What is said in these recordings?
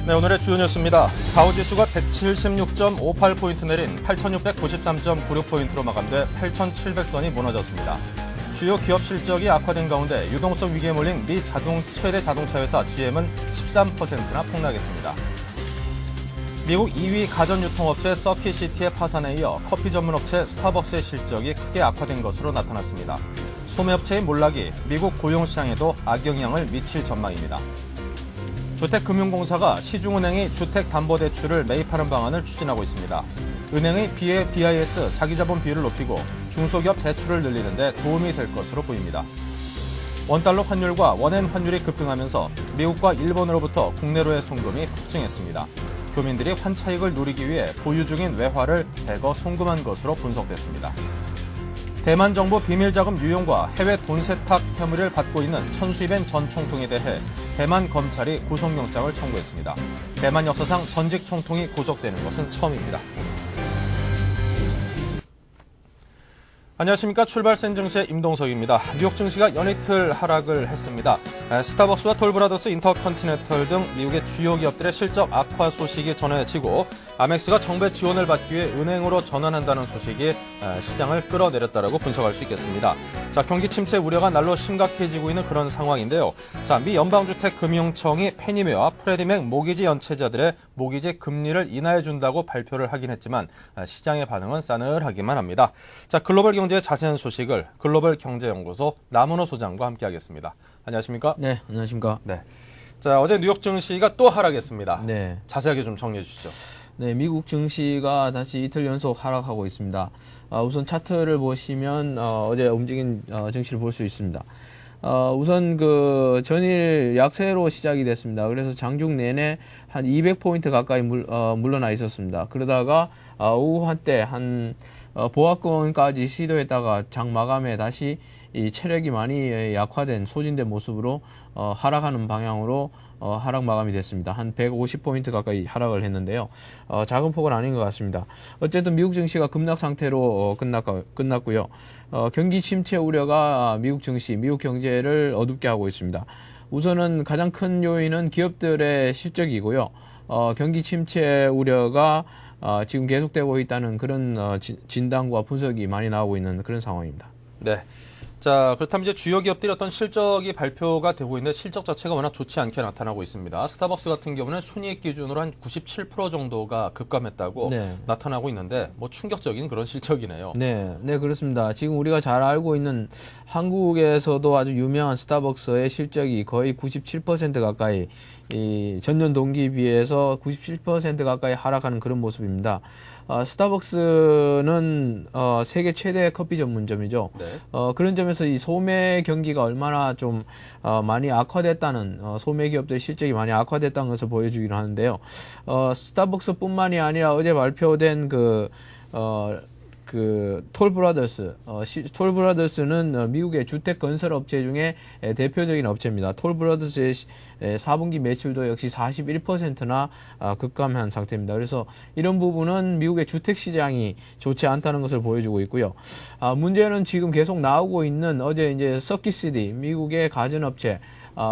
네, 오늘의 주요 뉴스입니다. 다우지수가 176.58포인트 내린 8,693.96포인트로 마감돼 8,700선이 무너졌습니다. 주요 기업 실적이 악화된 가운데 유동성 위기에 몰린 미 최대 자동차 회사 GM은 13%나 폭락했습니다. 미국 2위 가전유통업체 서킷시티의 파산에 이어 커피 전문업체 스타벅스의 실적이 크게 악화된 것으로 나타났습니다. 소매업체의 몰락이 미국 고용시장에도 악영향을 미칠 전망입니다. 주택금융공사가 시중은행이 주택담보대출을 매입하는 방안을 추진하고 있습니다. 은행의 BIS 자기자본 비율을 높이고 중소기업 대출을 늘리는 데 도움이 될 것으로 보입니다. 원달러 환율과 원엔 환율이 급등하면서 미국과 일본으로부터 국내로의 송금이 폭증했습니다. 교민들이 환차익을 누리기 위해 보유 중인 외화를 대거 송금한 것으로 분석됐습니다. 대만 정부 비밀자금 유용과 해외 돈 세탁 혐의를 받고 있는 천수희벤 전 총통에 대해 대만 검찰이 구속영장을 청구했습니다. 대만 역사상 전직 총통이 구속되는 것은 처음입니다. 안녕하십니까. 출발센 증시의 임동석입니다. 뉴욕 증시가 연이틀 하락을 했습니다. 스타벅스와 톨브라더스, 인터컨티넨털 등 미국의 주요 기업들의 실적 악화 소식이 전해지고 아멕스가 정부의 지원을 받기 위해 은행으로 전환한다는 소식이 시장을 끌어내렸다라고 분석할 수 있겠습니다. 자, 경기 침체 우려가 날로 심각해지고 있는 그런 상황인데요. 자, 미 연방주택금융청이 페니메와 프레디맥 모기지 연체자들의 모기지 금리를 인하해준다고 발표를 하긴 했지만 시장의 반응은 싸늘하기만 합니다. 자, 글로벌 경제의 자세한 소식을 글로벌 경제연구소 남은호 소장과 함께하겠습니다. 안녕하십니까? 네, 안녕하십니까? 네. 자, 어제 뉴욕 증시가 또 하락했습니다. 네. 자세하게 좀 정리해 주시죠. 네, 미국 증시가 다시 이틀 연속 하락하고 있습니다. 우선 차트를 보시면 어제 움직인 증시를 볼 수 있습니다. 우선 그 전일 약세로 시작이 됐습니다. 그래서 장중 내내 한 200포인트 가까이 물러나 있었습니다. 그러다가 오후 한때 보합권까지 시도했다가 장 마감에 다시 이 체력이 많이 약화된 소진된 모습으로 하락하는 방향으로 하락 마감이 됐습니다. 한 150포인트 가까이 하락을 했는데요. 작은 폭은 아닌 것 같습니다. 어쨌든 미국 증시가 급락 상태로 끝났고요. 경기 침체 우려가 미국 증시, 미국 경제를 어둡게 하고 있습니다. 우선은 가장 큰 요인은 기업들의 실적이고요. 경기 침체 우려가 지금 계속되고 있다는 그런 진단과 분석이 많이 나오고 있는 그런 상황입니다. 네. 자, 그렇다면 이제 주요 기업들이 어떤 실적이 발표가 되고 있는데 실적 자체가 워낙 좋지 않게 나타나고 있습니다. 스타벅스 같은 경우는 순이익 기준으로 한 97% 정도가 급감했다고 나타나고 있는데 뭐 충격적인 그런 실적이네요. 네, 네, 그렇습니다. 지금 우리가 잘 알고 있는 한국에서도 아주 유명한 스타벅스의 실적이 거의 97% 가까이 이 전년 동기 비해서 97% 가까이 하락하는 그런 모습입니다. 스타벅스는 세계 최대 커피 전문점이죠. 네. 그런 점에서 이 소매 경기가 얼마나 좀 많이 악화됐다는 소매 기업들의 실적이 많이 악화됐다는 것을 보여주기로 하는데요. 스타벅스뿐만이 아니라 어제 발표된 톨브라더스, 톨브라더스는 미국의 주택 건설 업체 중에 대표적인 업체입니다. 톨브라더스의 4분기 매출도 역시 41%나 급감한 상태입니다. 그래서 이런 부분은 미국의 주택 시장이 좋지 않다는 것을 보여주고 있고요. 문제는 지금 계속 나오고 있는 어제 이제 서킷시티, 미국의 가전업체,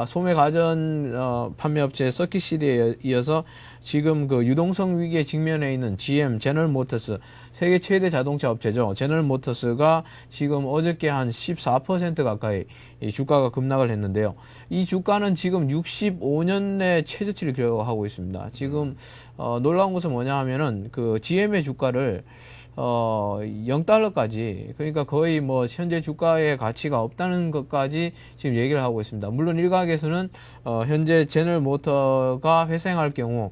소매 가전 판매업체 서킷시티에 이어서 지금 그 유동성 위기에 직면해 있는 GM, 제너럴모터스, 세계 최대 자동차 업체죠. 제너럴모터스가 지금 어저께 한 14% 가까이 이 주가가 급락을 했는데요. 이 주가는 지금 65년의 최저치를 기록하고 있습니다. 지금 놀라운 것은 뭐냐 하면은 그 GM의 주가를 0달러까지, 그러니까 거의 뭐 현재 주가의 가치가 없다는 것까지 지금 얘기를 하고 있습니다. 물론 일각에서는 현재 제너럴모터가 회생할 경우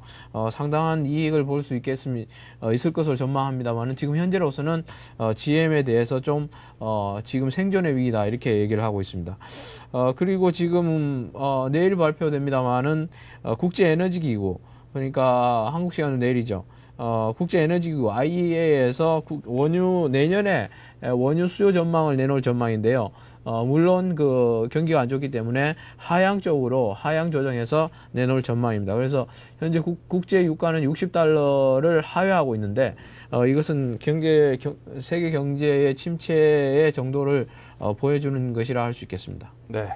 상당한 이익을 볼 수 있을 것으로 전망합니다만은 지금 현재로서는 GM에 대해서 좀 지금 생존의 위기다 이렇게 얘기를 하고 있습니다. 그리고 지금 내일 발표됩니다만은 국제에너지기구, 그러니까 한국 시간으로 내일이죠. 국제에너지기구 IEA에서 내년에 원유 수요 전망을 내놓을 전망인데요. 물론 그 경기가 안 좋기 때문에 하향 조정해서 내놓을 전망입니다. 그래서 현재 국제 유가는 60달러를 하회하고 있는데 이것은 세계 경제의 침체의 정도를 보여주는 것이라 할 수 있겠습니다. 네.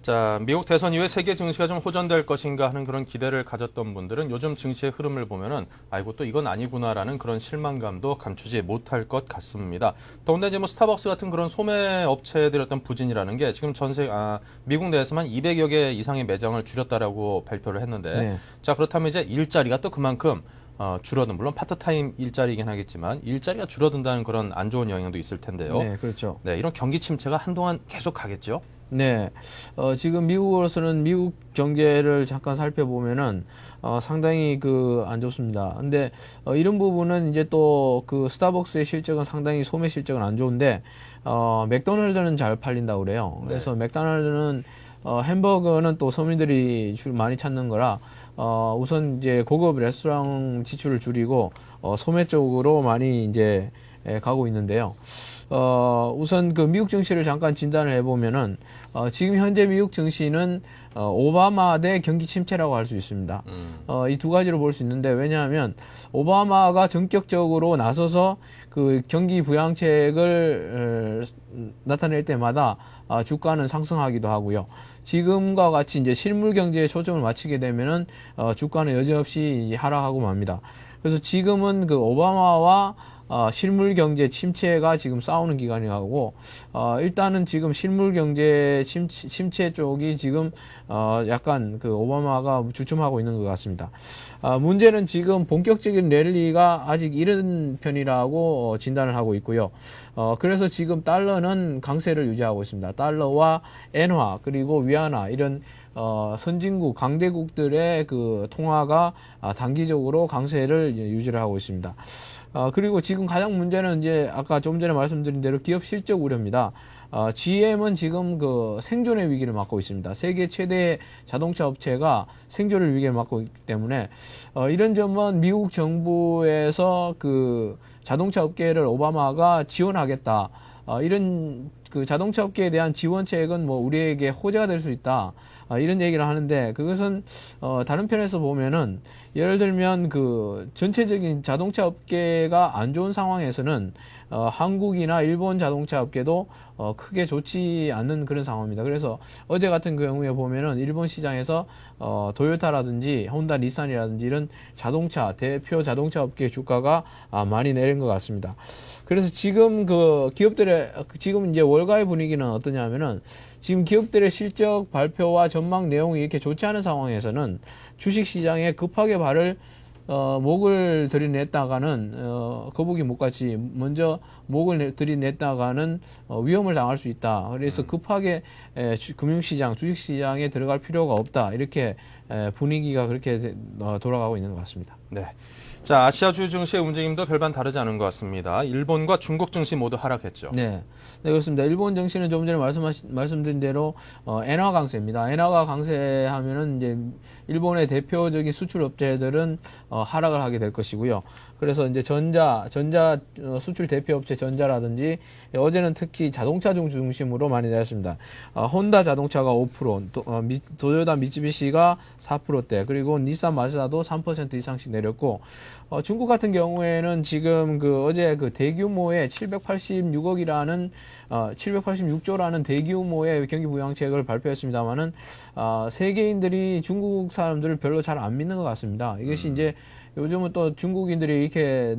자, 미국 대선 이후에 세계 증시가 좀 호전될 것인가 하는 그런 기대를 가졌던 분들은 요즘 증시의 흐름을 보면은 아이고 또 이건 아니구나라는 그런 실망감도 감추지 못할 것 같습니다. 더군다나 이제 뭐 스타벅스 같은 그런 소매 업체들의 어떤 부진이라는 게 지금 미국 내에서만 200여 개 이상의 매장을 줄였다라고 발표를 했는데 네. 자, 그렇다면 이제 일자리가 또 그만큼 줄어든, 물론 파트타임 일자리이긴 하겠지만 일자리가 줄어든다는 그런 안 좋은 영향도 있을 텐데요. 네, 그렇죠. 네, 이런 경기 침체가 한동안 계속 가겠죠. 네, 지금 미국으로서는 미국 경제를 잠깐 살펴보면은 상당히 안 좋습니다. 근데 이런 부분은 이제 또 그 스타벅스의 실적은 상당히 소매 실적은 안 좋은데 맥도날드는 잘 팔린다고 그래요. 그래서 맥도날드는 햄버거는 또 서민들이 많이 찾는 거라 우선 이제 고급 레스토랑 지출을 줄이고 소매 쪽으로 많이 이제 가고 있는데요. 우선 그 미국 증시를 잠깐 진단을 해보면은 지금 현재 미국 증시는 오바마 대 경기 침체라고 할 수 있습니다. 이 두 가지로 볼 수 있는데, 왜냐하면 오바마가 전격적으로 나서서 그 경기 부양책을 나타낼 때마다 주가는 상승하기도 하고요. 지금과 같이 이제 실물 경제에 초점을 맞추게 되면은 주가는 여지없이 하락하고 맙니다. 그래서 지금은 그 오바마와 실물 경제 침체가 지금 싸우는 기간이고, 일단은 지금 실물 경제 침체 쪽이 지금, 약간 그 오바마가 주춤하고 있는 것 같습니다. 문제는 지금 본격적인 랠리가 아직 이른 편이라고 진단을 하고 있고요. 그래서 지금 달러는 강세를 유지하고 있습니다. 달러와 엔화, 그리고 위안화, 이런 선진국, 강대국들의 그 통화가 단기적으로 강세를 유지를 하고 있습니다. 그리고 지금 가장 문제는 이제 아까 좀 전에 말씀드린 대로 기업 실적 우려입니다. GM은 지금 그 생존의 위기를 맞고 있습니다. 세계 최대 자동차 업체가 생존의 위기를 맞고 있기 때문에 이런 점은 미국 정부에서 그 자동차 업계를 오바마가 지원하겠다. 이런 그 자동차 업계에 대한 지원책은 뭐 우리에게 호재가 될 수 있다. 이런 얘기를 하는데, 그것은 다른 편에서 보면은 예를 들면 그 전체적인 자동차 업계가 안 좋은 상황에서는 한국이나 일본 자동차 업계도 크게 좋지 않는 그런 상황입니다. 그래서 어제 같은 경우에 보면은 일본 시장에서 도요타라든지 혼다, 닛산이라든지 이런 대표 자동차 업계 주가가 많이 내린 것 같습니다. 그래서 지금 그 기업들의 지금 이제 월가의 분위기는 어떠냐면은, 지금 기업들의 실적 발표와 전망 내용이 이렇게 좋지 않은 상황에서는 주식 시장에 급하게 목을 들이냈다가는 거북이 목같이 먼저 목을 들이냈다가는 위험을 당할 수 있다. 그래서 급하게 금융시장, 주식시장에 들어갈 필요가 없다. 이렇게 분위기가 그렇게 돌아가고 있는 것 같습니다. 네. 자, 아시아주 증시의 움직임도 별반 다르지 않은 것 같습니다. 일본과 중국 증시 모두 하락했죠. 네, 그렇습니다. 일본 증시는 좀 전에 말씀드린 대로 엔화 강세입니다. 엔화가 강세하면은 이제 일본의 대표적인 수출 업체들은 하락을 하게 될 것이고요. 그래서 이제 전자 수출 대표 업체 전자라든지, 어제는 특히 자동차 중심으로 많이 내렸습니다. 혼다 자동차가 5%, 도요타 미쯔비시가 4%대, 그리고 닛산 마츠다도 3% 이상씩 내렸고, 중국 같은 경우에는 지금 어제 대규모의 786조라는 대규모의 경기 부양책을 발표했습니다만은, 세계인들이 중국 사람들을 별로 잘 안 믿는 것 같습니다. 이것이 이제 요즘은 또 중국인들이 이렇게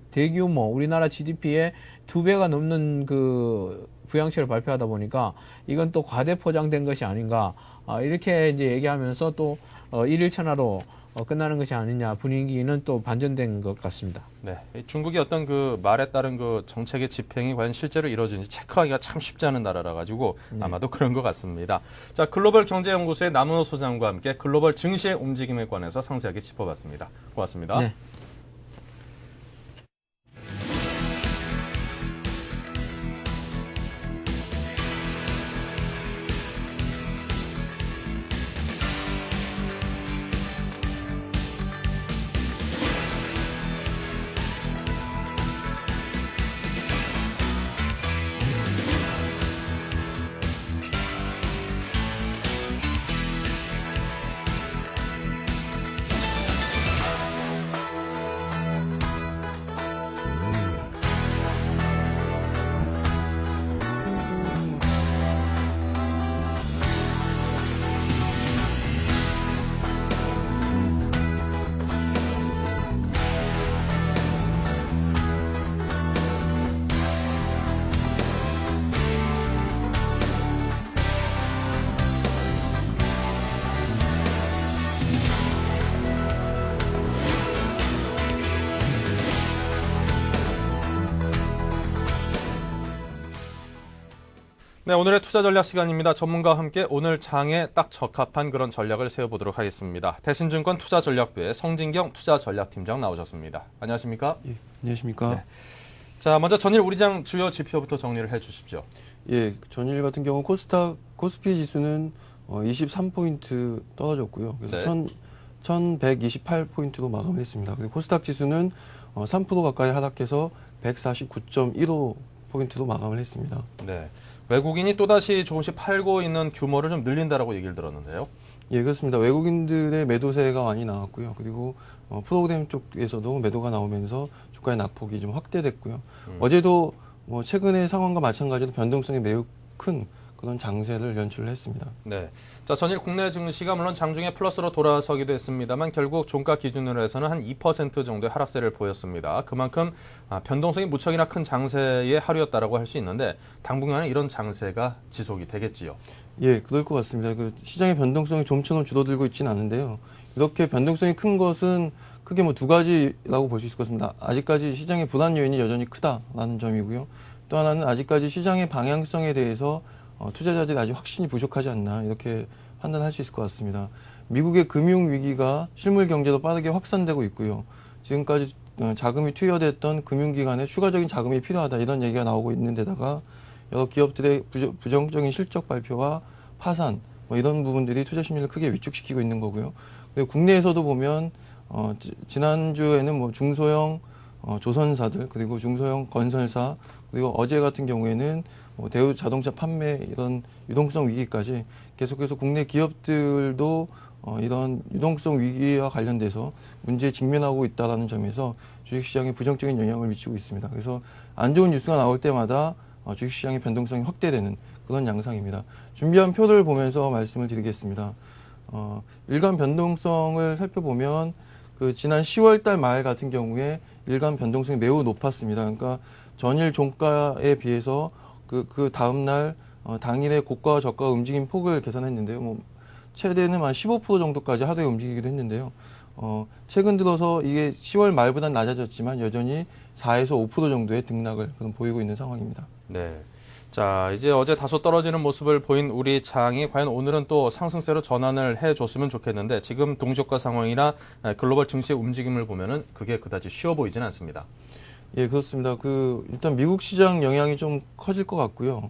대규모, 우리나라 GDP의 2배가 넘는 그 부양책을 발표하다 보니까 이건 또 과대 포장된 것이 아닌가, 이렇게 이제 얘기하면서 또 일일천하로 끝나는 것이 아니냐, 분위기는 또 반전된 것 같습니다. 네, 중국이 어떤 그 말에 따른 그 정책의 집행이 과연 실제로 이루어지는지 체크하기가 참 쉽지 않은 나라라 가지고 아마도 그런 것 같습니다. 자, 글로벌 경제연구소의 남은호 소장과 함께 글로벌 증시의 움직임에 관해서 상세하게 짚어봤습니다. 고맙습니다. 네. 네, 오늘의 투자 전략 시간입니다. 전문가와 함께 오늘 장에 딱 적합한 그런 전략을 세워보도록 하겠습니다. 대신증권 투자전략부의 성진경 투자전략팀장 나오셨습니다. 안녕하십니까? 예, 안녕하십니까? 네. 자, 먼저 전일 우리장 주요 지표부터 정리를 해주십시오. 예, 전일 같은 경우 코스피 지수는 23포인트 떨어졌고요. 그래서 네. 1128포인트로 마감을 했습니다. 그리고 코스닥 지수는 3% 가까이 하락해서 149.15포인트로 마감을 했습니다. 네, 외국인이 또다시 조금씩 팔고 있는 규모를 좀 늘린다라고 얘기를 들었는데요. 예, 그렇습니다. 외국인들의 매도세가 많이 나왔고요. 그리고 프로그램 쪽에서도 매도가 나오면서 주가의 낙폭이 좀 확대됐고요. 어제도 최근의 상황과 마찬가지로 변동성이 매우 큰 그런 장세를 연출을 했습니다. 네. 자, 전일 국내 증시가 물론 장중에 플러스로 돌아서기도 했습니다만 결국 종가 기준으로 해서는 한 2% 정도의 하락세를 보였습니다. 그만큼 변동성이 무척이나 큰 장세의 하루였다라고 할 수 있는데 당분간은 이런 장세가 지속이 되겠지요. 예, 그럴 것 같습니다. 그 시장의 변동성이 좀처럼 줄어들고 있지는 않은데요. 이렇게 변동성이 큰 것은 크게 두 가지라고 볼 수 있을 것 같습니다. 아직까지 시장의 불안 요인이 여전히 크다라는 점이고요. 또 하나는 아직까지 시장의 방향성에 대해서 투자자들이 아직 확신이 부족하지 않나 이렇게 판단할 수 있을 것 같습니다. 미국의 금융 위기가 실물 경제도 빠르게 확산되고 있고요. 지금까지 자금이 투여됐던 금융기관에 추가적인 자금이 필요하다 이런 얘기가 나오고 있는 데다가 여러 기업들의 부정적인 실적 발표와 파산 이런 부분들이 투자 심리를 크게 위축시키고 있는 거고요. 그리고 국내에서도 보면 지난주에는 중소형 조선사들 그리고 중소형 건설사 그리고 어제 같은 경우에는 대우 자동차 판매 이런 유동성 위기까지 계속해서 국내 기업들도 이런 유동성 위기와 관련돼서 문제에 직면하고 있다는 점에서 주식시장에 부정적인 영향을 미치고 있습니다. 그래서 안 좋은 뉴스가 나올 때마다 주식시장의 변동성이 확대되는 그런 양상입니다. 준비한 표를 보면서 말씀을 드리겠습니다. 일간 변동성을 살펴보면 지난 10월 달 말 같은 경우에 일간 변동성이 매우 높았습니다. 그러니까 전일 종가에 비해서 그 다음날 당일의 고가와 저가 움직임 폭을 계산했는데요. 최대는 한 15% 정도까지 하루에 움직이기도 했는데요. 최근 들어서 이게 10월 말보다는 낮아졌지만 여전히 4에서 5% 정도의 등락을 보이고 있는 상황입니다. 네. 자, 이제 어제 다소 떨어지는 모습을 보인 우리 장이 과연 오늘은 또 상승세로 전환을 해줬으면 좋겠는데 지금 동시효과 상황이나 글로벌 증시의 움직임을 보면은 그게 그다지 쉬워 보이지는 않습니다. 예, 그렇습니다. 일단 미국 시장 영향이 좀 커질 것 같고요.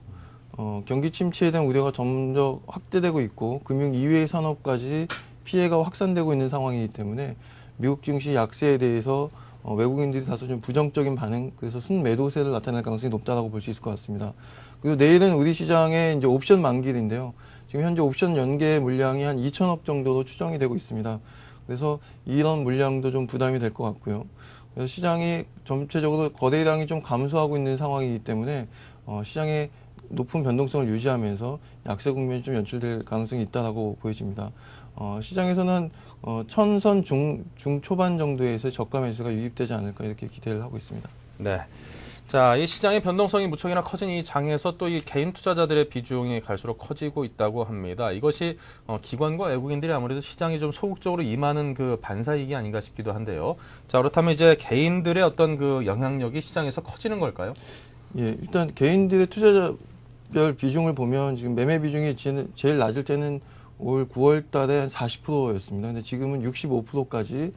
경기 침체에 대한 우려가 점점 확대되고 있고 금융 이외의 산업까지 피해가 확산되고 있는 상황이기 때문에 미국 증시 약세에 대해서 외국인들이 다소 좀 부정적인 반응, 그래서 순매도세를 나타낼 가능성이 높다고 볼 수 있을 것 같습니다. 그리고 내일은 우리 시장에 이제 옵션 만기일인데요. 지금 현재 옵션 연계 물량이 한 2천억 정도로 추정이 되고 있습니다. 그래서 이런 물량도 좀 부담이 될 것 같고요. 그래서 시장이 전체적으로 거래량이 좀 감소하고 있는 상황이기 때문에 시장의 높은 변동성을 유지하면서 약세 국면이 좀 연출될 가능성이 있다고 보여집니다. 시장에서는 천선 중초반 정도에서 저가 매수가 유입되지 않을까 이렇게 기대를 하고 있습니다. 네. 자, 이 시장의 변동성이 무척이나 커진 이 장에서 또 이 개인 투자자들의 비중이 갈수록 커지고 있다고 합니다. 이것이 기관과 외국인들이 아무래도 시장에 좀 소극적으로 임하는 그 반사이익이 아닌가 싶기도 한데요. 자, 그렇다면 이제 개인들의 어떤 그 영향력이 시장에서 커지는 걸까요? 예, 일단 개인들의 투자자별 비중을 보면 지금 매매 비중이 제일 낮을 때는 올 9월 달에 한 40%였습니다. 근데 지금은 65%까지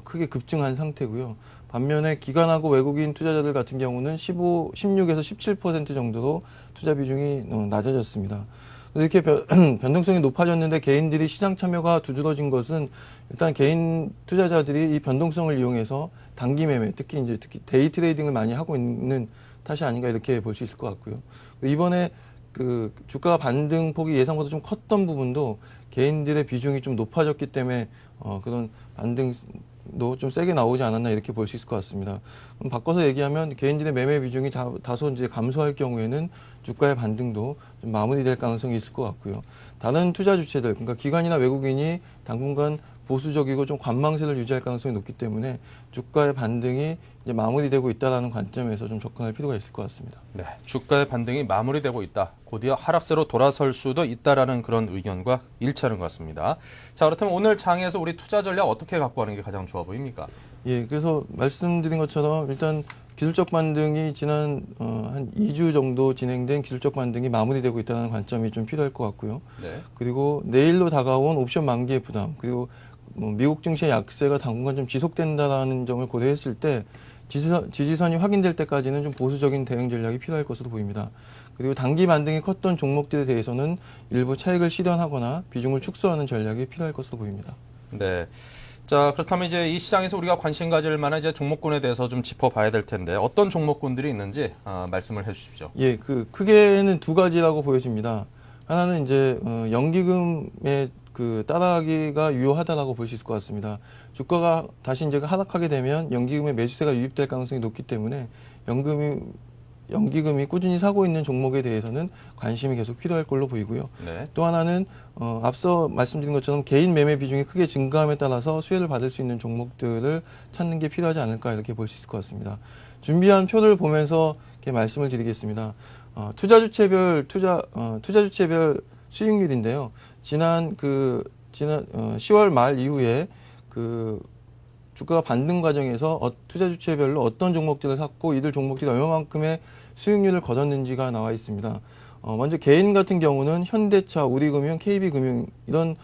크게 급증한 상태고요. 반면에 기관하고 외국인 투자자들 같은 경우는 16에서 17% 정도로 투자 비중이 낮아졌습니다. 이렇게 변동성이 높아졌는데 개인들이 시장 참여가 두드러진 것은 일단 개인 투자자들이 이 변동성을 이용해서 단기 매매, 특히 데이 트레이딩을 많이 하고 있는 탓이 아닌가 이렇게 볼 수 있을 것 같고요. 이번에 주가 반등 폭이 예상보다 좀 컸던 부분도 개인들의 비중이 좀 높아졌기 때문에 그런 반등도 좀 세게 나오지 않았나 이렇게 볼 수 있을 것 같습니다. 그럼 바꿔서 얘기하면 개인들의 매매 비중이 다소 이제 감소할 경우에는 주가의 반등도 좀 마무리될 가능성이 있을 것 같고요. 다른 투자 주체들, 그러니까 기관이나 외국인이 당분간 보수적이고 좀 관망세를 유지할 가능성이 높기 때문에 주가의 반등이 이제 마무리되고 있다는 관점에서 좀 접근할 필요가 있을 것 같습니다. 네, 주가의 반등이 마무리되고 있다. 곧이어 하락세로 돌아설 수도 있다라는 그런 의견과 일치하는 것 같습니다. 자, 그렇다면 오늘 장에서 우리 투자 전략 어떻게 갖고 가는 게 가장 좋아 보입니까? 예, 그래서 말씀드린 것처럼 일단 기술적 반등이 지난 한 2주 정도 진행된 기술적 반등이 마무리되고 있다는 관점이 좀 필요할 것 같고요. 네. 그리고 내일로 다가온 옵션 만기의 부담, 그리고 미국 증시의 약세가 당분간 좀 지속된다라는 점을 고려했을 때 지지선이 확인될 때까지는 좀 보수적인 대응 전략이 필요할 것으로 보입니다. 그리고 단기 반등이 컸던 종목들에 대해서는 일부 차익을 실현하거나 비중을 축소하는 전략이 필요할 것으로 보입니다. 네. 자, 그렇다면 이제 이 시장에서 우리가 관심 가질 만한 이제 종목군에 대해서 좀 짚어봐야 될 텐데 어떤 종목군들이 있는지 말씀을 해주십시오. 예, 크게는 두 가지라고 보여집니다. 하나는 이제 연기금의 따라하기가 유효하다라고 볼 수 있을 것 같습니다. 주가가 다시 이제 하락하게 되면 연기금의 매수세가 유입될 가능성이 높기 때문에 연기금이 꾸준히 사고 있는 종목에 대해서는 관심이 계속 필요할 걸로 보이고요. 네. 또 하나는 앞서 말씀드린 것처럼 개인 매매 비중이 크게 증가함에 따라서 수혜를 받을 수 있는 종목들을 찾는 게 필요하지 않을까 이렇게 볼 수 있을 것 같습니다. 준비한 표를 보면서 이렇게 말씀을 드리겠습니다. 투자 주체별 수익률인데요. 지난 10월 말 이후에 주가가 반등 과정에서 투자 주체별로 어떤 종목들을 샀고 이들 종목들이 얼마만큼의 수익률을 거뒀는지가 나와 있습니다. 먼저 개인 같은 경우는 현대차, 우리금융, KB금융 이런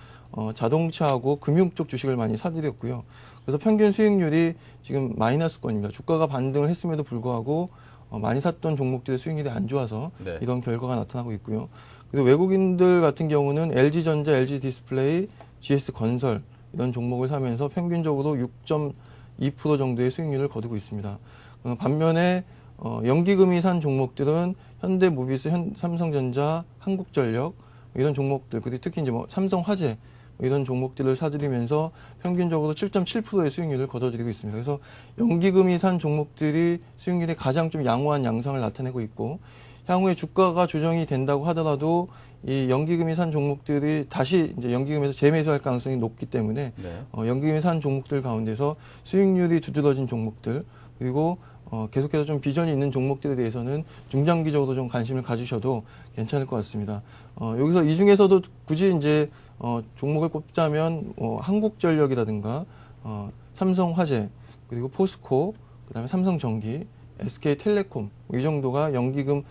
자동차하고 금융 쪽 주식을 많이 사들였고요. 그래서 평균 수익률이 지금 마이너스권입니다. 주가가 반등을 했음에도 불구하고 많이 샀던 종목들의 수익률이 안 좋아서 네. 이런 결과가 나타나고 있고요. 그리고 외국인들 같은 경우는 LG전자, LG디스플레이, GS건설 이런 종목을 사면서 평균적으로 6.2% 정도의 수익률을 거두고 있습니다. 반면에 연기금이 산 종목들은 현대모비스, 삼성전자, 한국전력 이런 종목들, 그리고 특히 이제 삼성화재 이런 종목들을 사들이면서 평균적으로 7.7%의 수익률을 거둬들이고 있습니다. 그래서 연기금이 산 종목들이 수익률에 가장 좀 양호한 양상을 나타내고 있고, 향후에 주가가 조정이 된다고 하더라도 이 연기금이 산 종목들이 다시 이제 연기금에서 재매수할 가능성이 높기 때문에 네. 연기금이 산 종목들 가운데서 수익률이 두드러진 종목들, 그리고 계속해서 좀 비전이 있는 종목들에 대해서는 중장기적으로 좀 관심을 가지셔도 괜찮을 것 같습니다. 여기서 이 중에서도 굳이 이제 종목을 꼽자면 한국전력이라든가 삼성화재, 그리고 포스코, 그다음에 삼성전기, SK텔레콤 이 정도가 연기금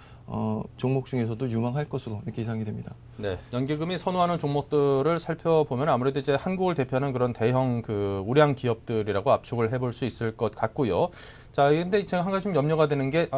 종목 중에서도 유망할 것으로 이렇게 예상이 됩니다. 네, 연기금이 선호하는 종목들을 살펴보면 아무래도 이제 한국을 대표하는 그런 대형 우량 기업들이라고 압축을 해볼 수 있을 것 같고요. 자, 근데 제가 한 가지 좀 염려가 되는 게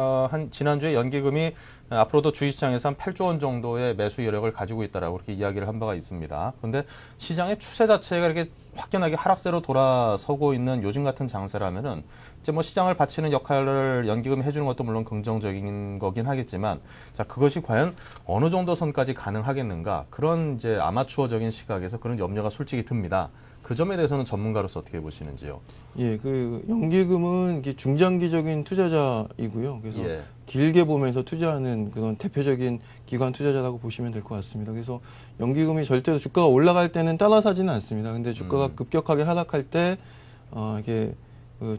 지난주에 연기금이 앞으로도 주식시장에서 한 8조 원 정도의 매수 여력을 가지고 있다라고 그렇게 이야기를 한 바가 있습니다. 그런데 시장의 추세 자체가 이렇게 확연하게 하락세로 돌아서고 있는 요즘 같은 장세라면은 이제 시장을 받치는 역할을 연기금이 해주는 것도 물론 긍정적인 거긴 하겠지만, 자, 그것이 과연 어느 정도 선까지 가능하겠는가, 그런 이제 아마추어적인 시각에서 그런 염려가 솔직히 듭니다. 그 점에 대해서는 전문가로서 어떻게 보시는지요? 예, 연기금은 이게 중장기적인 투자자이고요. 그래서 예. 길게 보면서 투자하는 그런 대표적인 기관 투자자라고 보시면 될 것 같습니다. 그래서 연기금이 절대로 주가가 올라갈 때는 따라 사지는 않습니다. 근데 주가가 급격하게 하락할 때 이게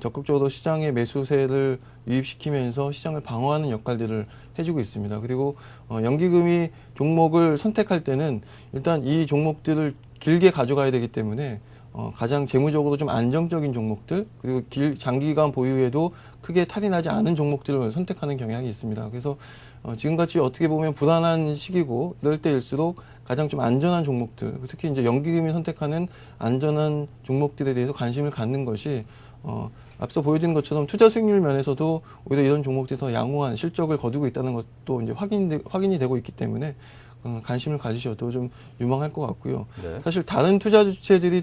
적극적으로 시장에 매수세를 유입시키면서 시장을 방어하는 역할들을 해주고 있습니다. 그리고 연기금이 종목을 선택할 때는 일단 이 종목들을 길게 가져가야 되기 때문에 가장 재무적으로 좀 안정적인 종목들, 그리고 장기간 보유에도 크게 탈이 나지 않은 종목들을 선택하는 경향이 있습니다. 그래서 지금같이 어떻게 보면 불안한 시기고 이럴 때일수록 가장 좀 안전한 종목들, 특히 이제 연기금이 선택하는 안전한 종목들에 대해서 관심을 갖는 것이 앞서 보여드린 것처럼 투자 수익률 면에서도 오히려 이런 종목들이 더 양호한 실적을 거두고 있다는 것도 이제 확인이 되고 있기 때문에 관심을 가지셔도 좀 유망할 것 같고요. 네. 사실 다른 투자 주체들이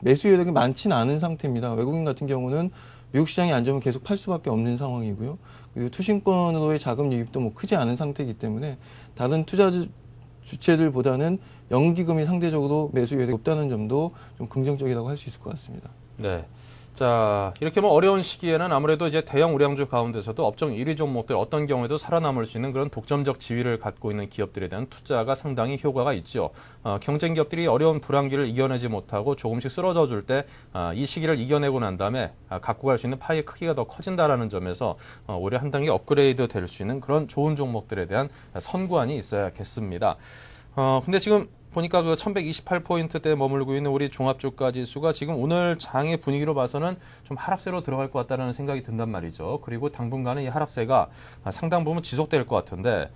매수 여력이 많지는 않은 상태입니다. 외국인 같은 경우는 미국 시장이 안 좋으면 계속 팔 수밖에 없는 상황이고요. 그리고 투신권으로의 자금 유입도 크지 않은 상태이기 때문에 다른 투자 주체들보다는 연기금이 상대적으로 매수 여력이 높다는 점도 좀 긍정적이라고 할 수 있을 것 같습니다. 네. 자, 이렇게 어려운 시기에는 아무래도 이제 대형 우량주 가운데서도 업종 1위 종목들 어떤 경우에도 살아남을 수 있는 그런 독점적 지위를 갖고 있는 기업들에 대한 투자가 상당히 효과가 있죠. 경쟁 기업들이 어려운 불황기를 이겨내지 못하고 조금씩 쓰러져 줄 때 이 시기를 이겨내고 난 다음에 갖고 갈 수 있는 파이의 크기가 더 커진다라는 점에서 오히려 한 단계 업그레이드 될 수 있는 그런 좋은 종목들에 대한 선구안이 있어야겠습니다. 근데 지금 보니까 그 1128포인트대에 머물고 있는 우리 종합주가 지수가 지금 오늘 장의 분위기로 봐서는 좀 하락세로 들어갈 것 같다는 생각이 든단 말이죠. 그리고 당분간은 이 하락세가 상당 부분 지속될 것 같은데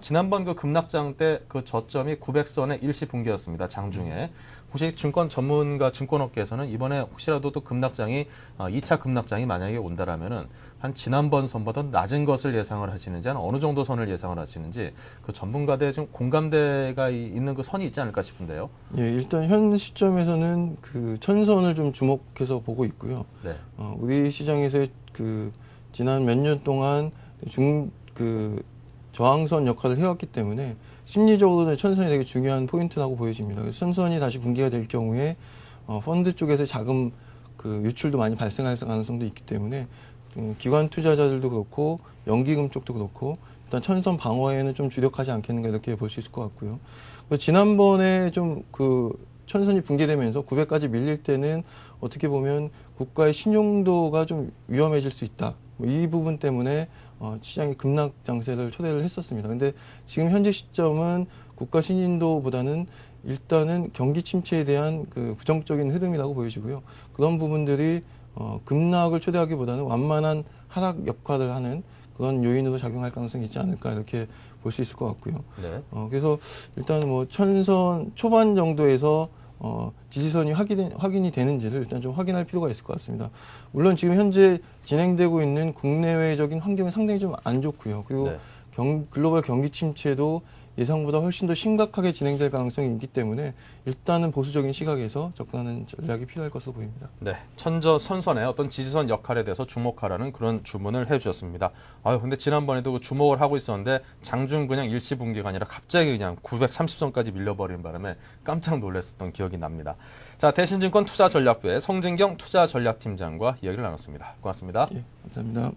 지난번 그 급락장 때 그 저점이 900선의 일시 붕괴였습니다. 장중에. 혹시 증권 전문가 증권업계에서는 이번에 혹시라도 또 급락장이 2차 급락장이 만약에 온다라면은 한 지난번 선보다 낮은 것을 예상을 하시는지 한 어느 정도 선을 예상을 하시는지 그 전문가들 좀 공감대가 있는 그 선이 있지 않을까 싶은데요. 예, 일단 현 시점에서는 그 천선을 좀 주목해서 보고 있고요. 네. 우리 시장에서의 그 지난 몇 년 동안 저항선 역할을 해왔기 때문에 심리적으로는 천선이 되게 중요한 포인트라고 보여집니다. 그래서 천선이 다시 붕괴가 될 경우에 펀드 쪽에서 자금 그 유출도 많이 발생할 가능성도 있기 때문에 기관 투자자들도 그렇고 연기금 쪽도 그렇고 일단 천선 방어에는 좀 주력하지 않겠는가 이렇게 볼 수 있을 것 같고요. 지난번에 좀 그 천선이 붕괴되면서 900까지 밀릴 때는 어떻게 보면 국가의 신용도가 좀 위험해질 수 있다. 이 부분 때문에 시장이 급락 장세를 초래를 했었습니다. 근데 지금 현재 시점은 국가 신인도보다는 일단은 경기 침체에 대한 그 부정적인 흐름이라고 보여지고요. 그런 부분들이 급락을 초래하기보다는 완만한 하락 역할을 하는 그런 요인으로 작용할 가능성이 있지 않을까 이렇게 볼 수 있을 것 같고요. 네. 그래서 일단 뭐 천선 초반 정도에서 지지선이 확인이 되는지를 일단 좀 확인할 필요가 있을 것 같습니다. 물론 지금 현재 진행되고 있는 국내외적인 환경이 상당히 좀 안 좋고요. 그리고 네. 글로벌 경기 침체도 예상보다 훨씬 더 심각하게 진행될 가능성이 있기 때문에 일단은 보수적인 시각에서 접근하는 전략이 필요할 것으로 보입니다. 네, 선선의 어떤 지지선 역할에 대해서 주목하라는 그런 주문을 해주셨습니다. 근데 지난번에도 그 주목을 하고 있었는데 장중 그냥 일시 붕괴가 아니라 갑자기 그냥 930선까지 밀려버리는 바람에 깜짝 놀랐었던 기억이 납니다. 자, 대신증권 투자전략부의 성진경 투자전략팀장과 이야기를 나눴습니다. 고맙습니다. 예, 감사합니다.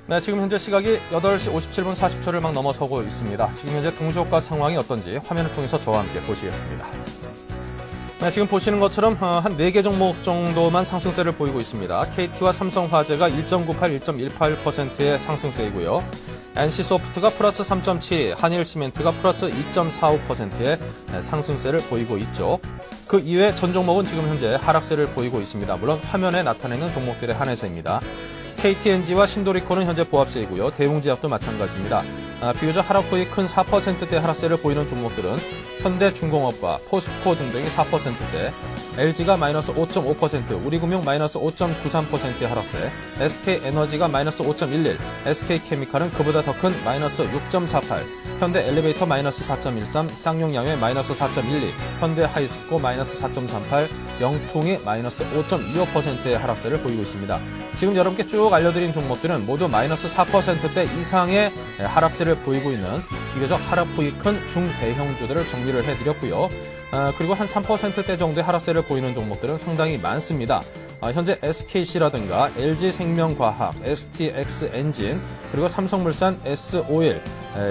네, 지금 현재 시각이 8시 57분 40초를 막 넘어서고 있습니다. 지금 현재 동시효과 상황이 어떤지 화면을 통해서 저와 함께 보시겠습니다. 네, 지금 보시는 것처럼 한 4개 종목 정도만 상승세를 보이고 있습니다. KT와 삼성화재가 1.98, 1.18%의 상승세이고요. NC소프트가 플러스 3.7, 한일시멘트가 플러스 2.45%의 상승세를 보이고 있죠. 그 이외 전 종목은 지금 현재 하락세를 보이고 있습니다. 물론 화면에 나타내는 종목들의 한해서입니다. KTNG와 신도리코는 현재 보합세이고요. 대웅제약도 마찬가지입니다. 비교적 하락폭이 큰 4%대 하락세를 보이는 종목들은 현대중공업과 포스코 등등이 4%대, LG가 마이너스 5.5%, 우리금융 마이너스 5.93%의 하락세, SK에너지가 마이너스 5.11, SK케미칼은 그보다 더 큰 마이너스 6.48, 현대엘리베이터 마이너스 4.13, 쌍용양회 마이너스 4.12, 현대하이스코 마이너스 4.38, 영통이 마이너스 5.25%의 하락세를 보이고 있습니다. 지금 여러분께 쭉 알려드린 종목들은 모두 마이너스 4%대 이상의 하락세를 보이고 있는 비교적 하락폭이 큰 중대형주들을 정리를 해드렸고요. 그리고 한 3%대 정도의 하락세를 보이는 종목들은 상당히 많습니다. 현재 SKC라든가 LG생명과학, STX엔진, 그리고 삼성물산, S-오일,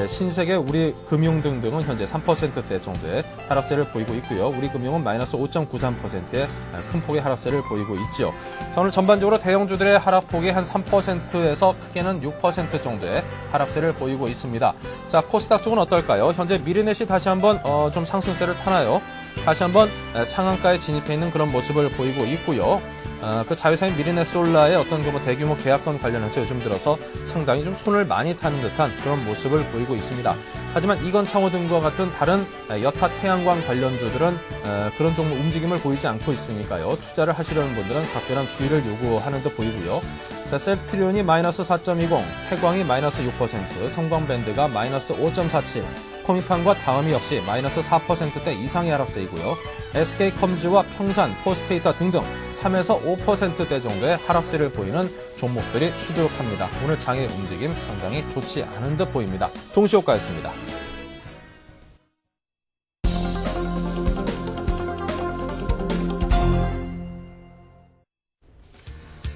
신세계, 우리금융 등등은 현재 3%대 정도의 하락세를 보이고 있고요. 우리금융은 마이너스 5.93%의 큰 폭의 하락세를 보이고 있죠. 자, 오늘 전반적으로 대형주들의 하락폭이 한 3%에서 크게는 6% 정도의 하락세를 보이고 있습니다. 자, 코스닥 쪽은 어떨까요? 현재 미르넷이 다시 한번 좀 상승세를 타나요? 다시 한번 상한가에 진입해 있는 그런 모습을 보이고 있고요. 그 자회사인 미르넷솔라의 어떤 그 대규모 계약권 관련해서 요즘 들어서 상당히 좀 손을 많이 타는 듯한 그런 모습을 보이고 있습니다. 하지만 이건창호 등과 같은 다른 여타 태양광 관련주들은 그런 종목 움직임을 보이지 않고 있으니까요. 투자를 하시려는 분들은 각별한 주의를 요구하는 듯 보이고요. 자, 셀트리온이 마이너스 4.20, 태광이 마이너스 6%, 성광밴드가 마이너스 5.47, 코미판과 다음이 역시 마이너스 4%대 이상의 하락세이고요. SK컴즈와 평산, 포스테이터 등등 3에서 5%대 정도의 하락세를 보이는 종목들이 수두룩합니다. 오늘 장의 움직임 상당히 좋지 않은 듯 보입니다. 동시효과였습니다.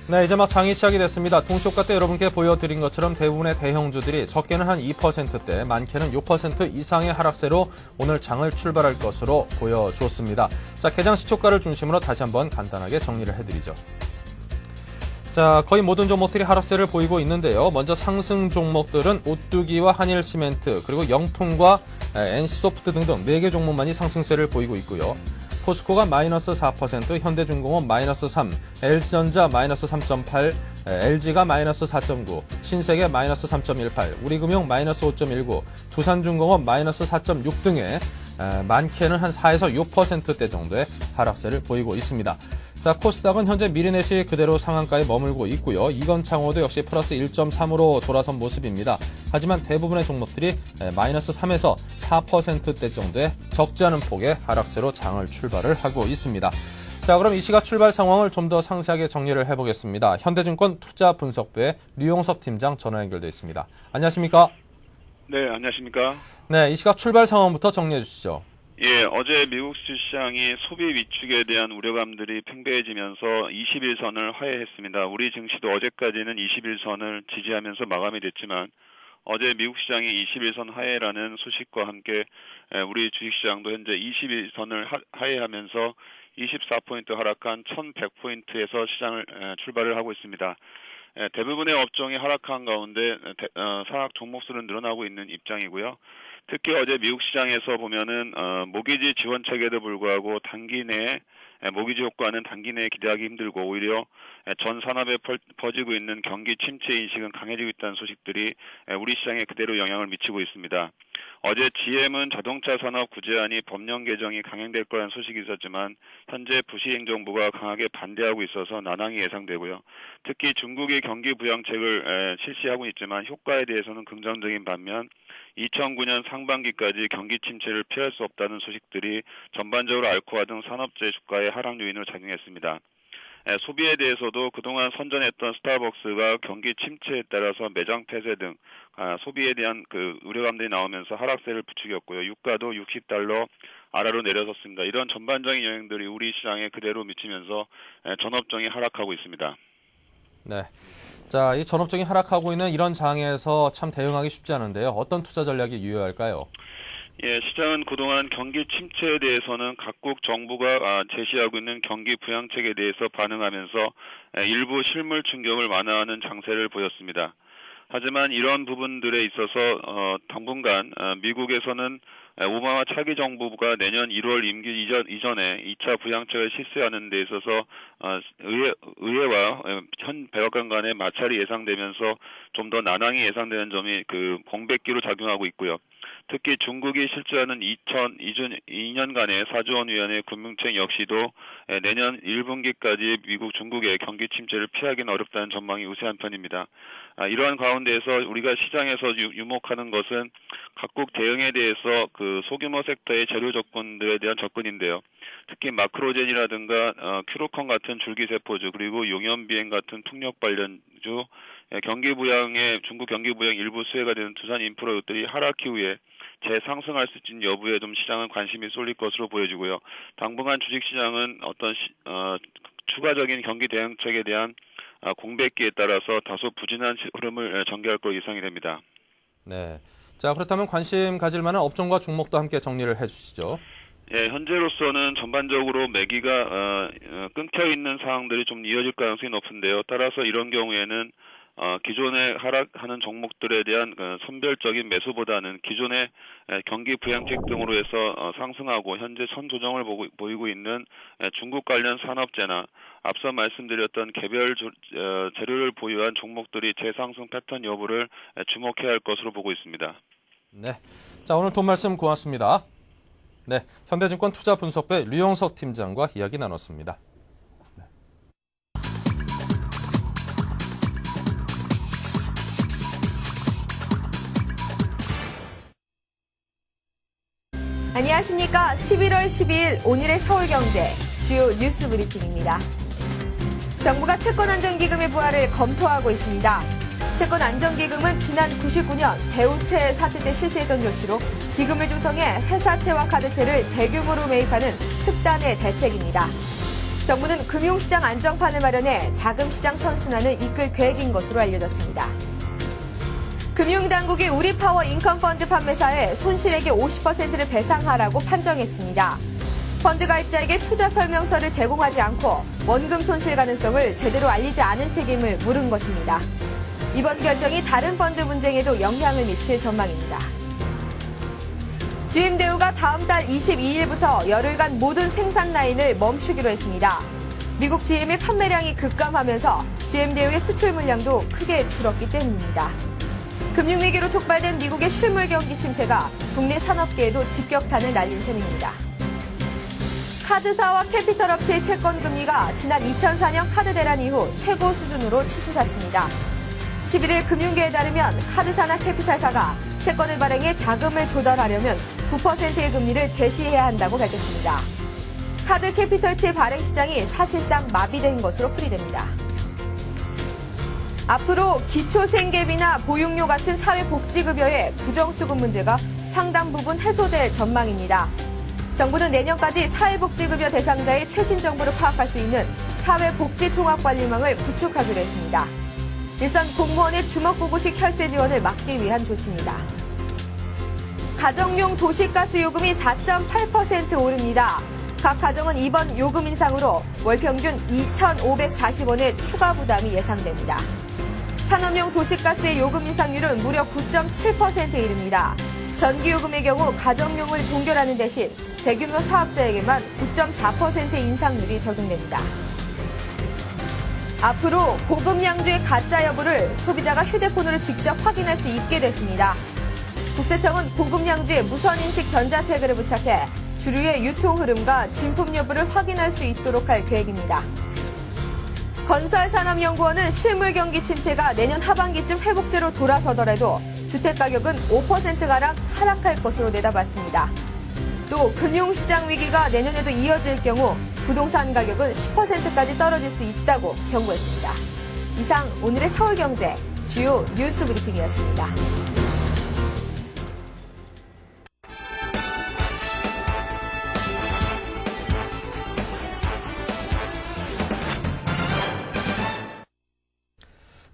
네, 이제 막 장이 시작이 됐습니다. 동시효과 때 여러분께 보여드린 것처럼 대부분의 대형주들이 적게는 한 2%대, 많게는 6% 이상의 하락세로 오늘 장을 출발할 것으로 보여줬습니다. 자, 개장 시초가를 중심으로 다시 한번 간단하게 정리를 해드리죠. 자, 거의 모든 종목들이 하락세를 보이고 있는데요. 먼저 상승 종목들은 오뚜기와 한일시멘트, 그리고 영풍과 NC소프트 등등 4개 종목만이 상승세를 보이고 있고요. 포스코가 마이너스 4%, 현대중공업 마이너스 3, LG전자 마이너스 3.8, LG가 마이너스 4.9, 신세계 마이너스 3.18, 우리금융 마이너스 5.19, 두산중공업 마이너스 4.6 등의 많게는 한 4에서 6%대 정도의 하락세를 보이고 있습니다. 자, 코스닥은 현재 미르넷이 그대로 상한가에 머물고 있고요. 이건창호도 역시 플러스 1.3으로 돌아선 모습입니다. 하지만 대부분의 종목들이 마이너스 3에서 4%대 정도의 적지 않은 폭의 하락세로 장을 출발을 하고 있습니다. 자, 그럼 이 시각 출발 상황을 좀 더 상세하게 정리를 해보겠습니다. 현대증권 투자분석부의 류용석 팀장 전화 연결돼 있습니다. 안녕하십니까? 네, 안녕하십니까? 네, 이 시각 출발 상황부터 정리해 주시죠. 예, 어제 미국 주시장이 소비 위축에 대한 우려감들이 팽배해지면서 21선을 하회했습니다. 우리 증시도 어제까지는 21선을 지지하면서 마감이 됐지만 어제 미국 시장이 21선 하회라는 소식과 함께 우리 주식시장도 현재 21선을 하회하면서 24포인트 하락한 1100포인트에서 시장을 출발을 하고 있습니다. 대부분의 업종이 하락한 가운데 상락 종목수는 늘어나고 있는 입장이고요. 특히 어제 미국 시장에서 보면은 모기지 지원 체계에도 불구하고 단기 내에 모기지 효과는 단기 내에 기대하기 힘들고 오히려 전 산업에 퍼지고 있는 경기 침체 인식은 강해지고 있다는 소식들이 우리 시장에 그대로 영향을 미치고 있습니다. 어제 GM은 자동차 산업 구제안이 법령 개정이 강행될 거라는 소식이 있었지만 현재 부시 행정부가 강하게 반대하고 있어서 난항이 예상되고요. 특히 중국이 경기 부양책을 실시하고 있지만 효과에 대해서는 긍정적인 반면 2009년 상반기까지 경기 침체를 피할 수 없다는 소식들이 전반적으로 알코아 등 산업재 주가의 하락 요인으로 작용했습니다. 소비에 대해서도 그동안 선전했던 스타벅스가 경기 침체에 따라서 매장 폐쇄 등 소비에 대한 그 우려감들이 나오면서 하락세를 부추겼고요. 유가도 $60 아래로 내려섰습니다. 이런 전반적인 영향들이 우리 시장에 그대로 미치면서 전업종이 하락하고 있습니다. 네. 자, 이 전업종이 하락하고 있는 이런 장에서 참 대응하기 쉽지 않은데요. 어떤 투자 전략이 유효할까요? 예, 시장은 그동안 경기 침체에 대해서는 각국 정부가 제시하고 있는 경기 부양책에 대해서 반응하면서 일부 실물 충격을 완화하는 장세를 보였습니다. 하지만 이런 부분들에 있어서 당분간 미국에서는 오바마 차기 정부가 내년 1월 임기 이전에 2차 부양책을 실시하는 데 있어서 의회와 현 백악관 간의 마찰이 예상되면서 좀 더 난항이 예상되는 점이 그 공백기로 작용하고 있고요. 특히 중국이 실시하는 2002년간의 4조 원 위안의 금융책 역시도 내년 1분기까지 미국, 중국의 경기 침체를 피하기는 어렵다는 전망이 우세한 편입니다. 이러한 가운데에서 우리가 시장에서 유목하는 것은 각국 대응에 대해서 그 소규모 섹터의 재료 접근들에 대한 접근인데요. 특히 마크로젠이라든가 큐로컨 같은 줄기세포주 그리고 용연비행 같은 풍력 관련주 중국 경기 부양 일부 수혜가 되는 두산 인프라들이 하락 이후에 재상승할 수 있는 여부에 좀 시장은 관심이 쏠릴 것으로 보여지고요. 당분간 주식시장은 어떤 추가적인 경기 대응책에 대한 공백기에 따라서 다소 부진한 흐름을 전개할 것으로 예상이 됩니다. 네. 자, 그렇다면 관심 가질 만한 업종과 종목도 함께 정리를 해주시죠. 예, 현재로서는 전반적으로 매기가 끊겨 있는 상황들이 좀 이어질 가능성이 높은데요. 따라서 이런 경우에는 기존에 하락하는 종목들에 대한 선별적인 매수보다는 기존의 경기 부양책 등으로 해서 상승하고 현재 선조정을 보이고 있는 중국 관련 산업재나 앞서 말씀드렸던 개별 재료를 보유한 종목들이 재상승 패턴 여부를 주목해야 할 것으로 보고 있습니다. 네. 자, 오늘 돈 말씀 고맙습니다. 네. 현대증권 투자분석부의 류용석 팀장과 이야기 나눴습니다. 안녕하십니까. 11월 12일 오늘의 서울경제 주요 뉴스 브리핑입니다. 정부가 채권안정기금의 부활을 검토하고 있습니다. 채권안정기금은 지난 99년 대우채 사태 때 실시했던 조치로 기금을 조성해 회사채와 카드채를 대규모로 매입하는 특단의 대책입니다. 정부는 금융시장 안정판을 마련해 자금시장 선순환을 이끌 계획인 것으로 알려졌습니다. 금융당국이 우리파워 인컴펀드 판매사에 손실액의 50%를 배상하라고 판정했습니다. 펀드 가입자에게 투자 설명서를 제공하지 않고 원금 손실 가능성을 제대로 알리지 않은 책임을 물은 것입니다. 이번 결정이 다른 펀드 분쟁에도 영향을 미칠 전망입니다. GM대우가 다음 달 22일부터 열흘간 모든 생산 라인을 멈추기로 했습니다. 미국 GM의 판매량이 급감하면서 GM대우의 수출 물량도 크게 줄었기 때문입니다. 금융위기로 촉발된 미국의 실물 경기 침체가 국내 산업계에도 직격탄을 날린 셈입니다. 카드사와 캐피털 업체의 채권 금리가 지난 2004년 카드 대란 이후 최고 수준으로 치솟았습니다. 11일 금융계에 따르면 카드사나 캐피탈사가 채권을 발행해 자금을 조달하려면 9%의 금리를 제시해야 한다고 밝혔습니다. 카드 캐피털채 발행 시장이 사실상 마비된 것으로 풀이됩니다. 앞으로 기초생계비나 보육료 같은 사회복지급여의 부정수급 문제가 상당 부분 해소될 전망입니다. 정부는 내년까지 사회복지급여 대상자의 최신 정보를 파악할 수 있는 사회복지통합관리망을 구축하기로 했습니다. 일선 공무원의 주먹구구식 혈세 지원을 막기 위한 조치입니다. 가정용 도시가스 요금이 4.8% 오릅니다. 각 가정은 이번 요금 인상으로 월 평균 2,540원의 추가 부담이 예상됩니다. 산업용 도시가스의 요금 인상률은 무려 9.7%에 이릅니다. 전기요금의 경우 가정용을 동결하는 대신 대규모 사업자에게만 9.4% 인상률이 적용됩니다. 앞으로 고급양주의 가짜 여부를 소비자가 휴대폰으로 직접 확인할 수 있게 됐습니다. 국세청은 고급양주에 무선인식 전자태그를 부착해 주류의 유통 흐름과 진품 여부를 확인할 수 있도록 할 계획입니다. 건설산업연구원은 실물 경기 침체가 내년 하반기쯤 회복세로 돌아서더라도 주택가격은 5%가량 하락할 것으로 내다봤습니다. 또 금융시장 위기가 내년에도 이어질 경우 부동산 가격은 10%까지 떨어질 수 있다고 경고했습니다. 이상 오늘의 서울경제 주요 뉴스 브리핑이었습니다.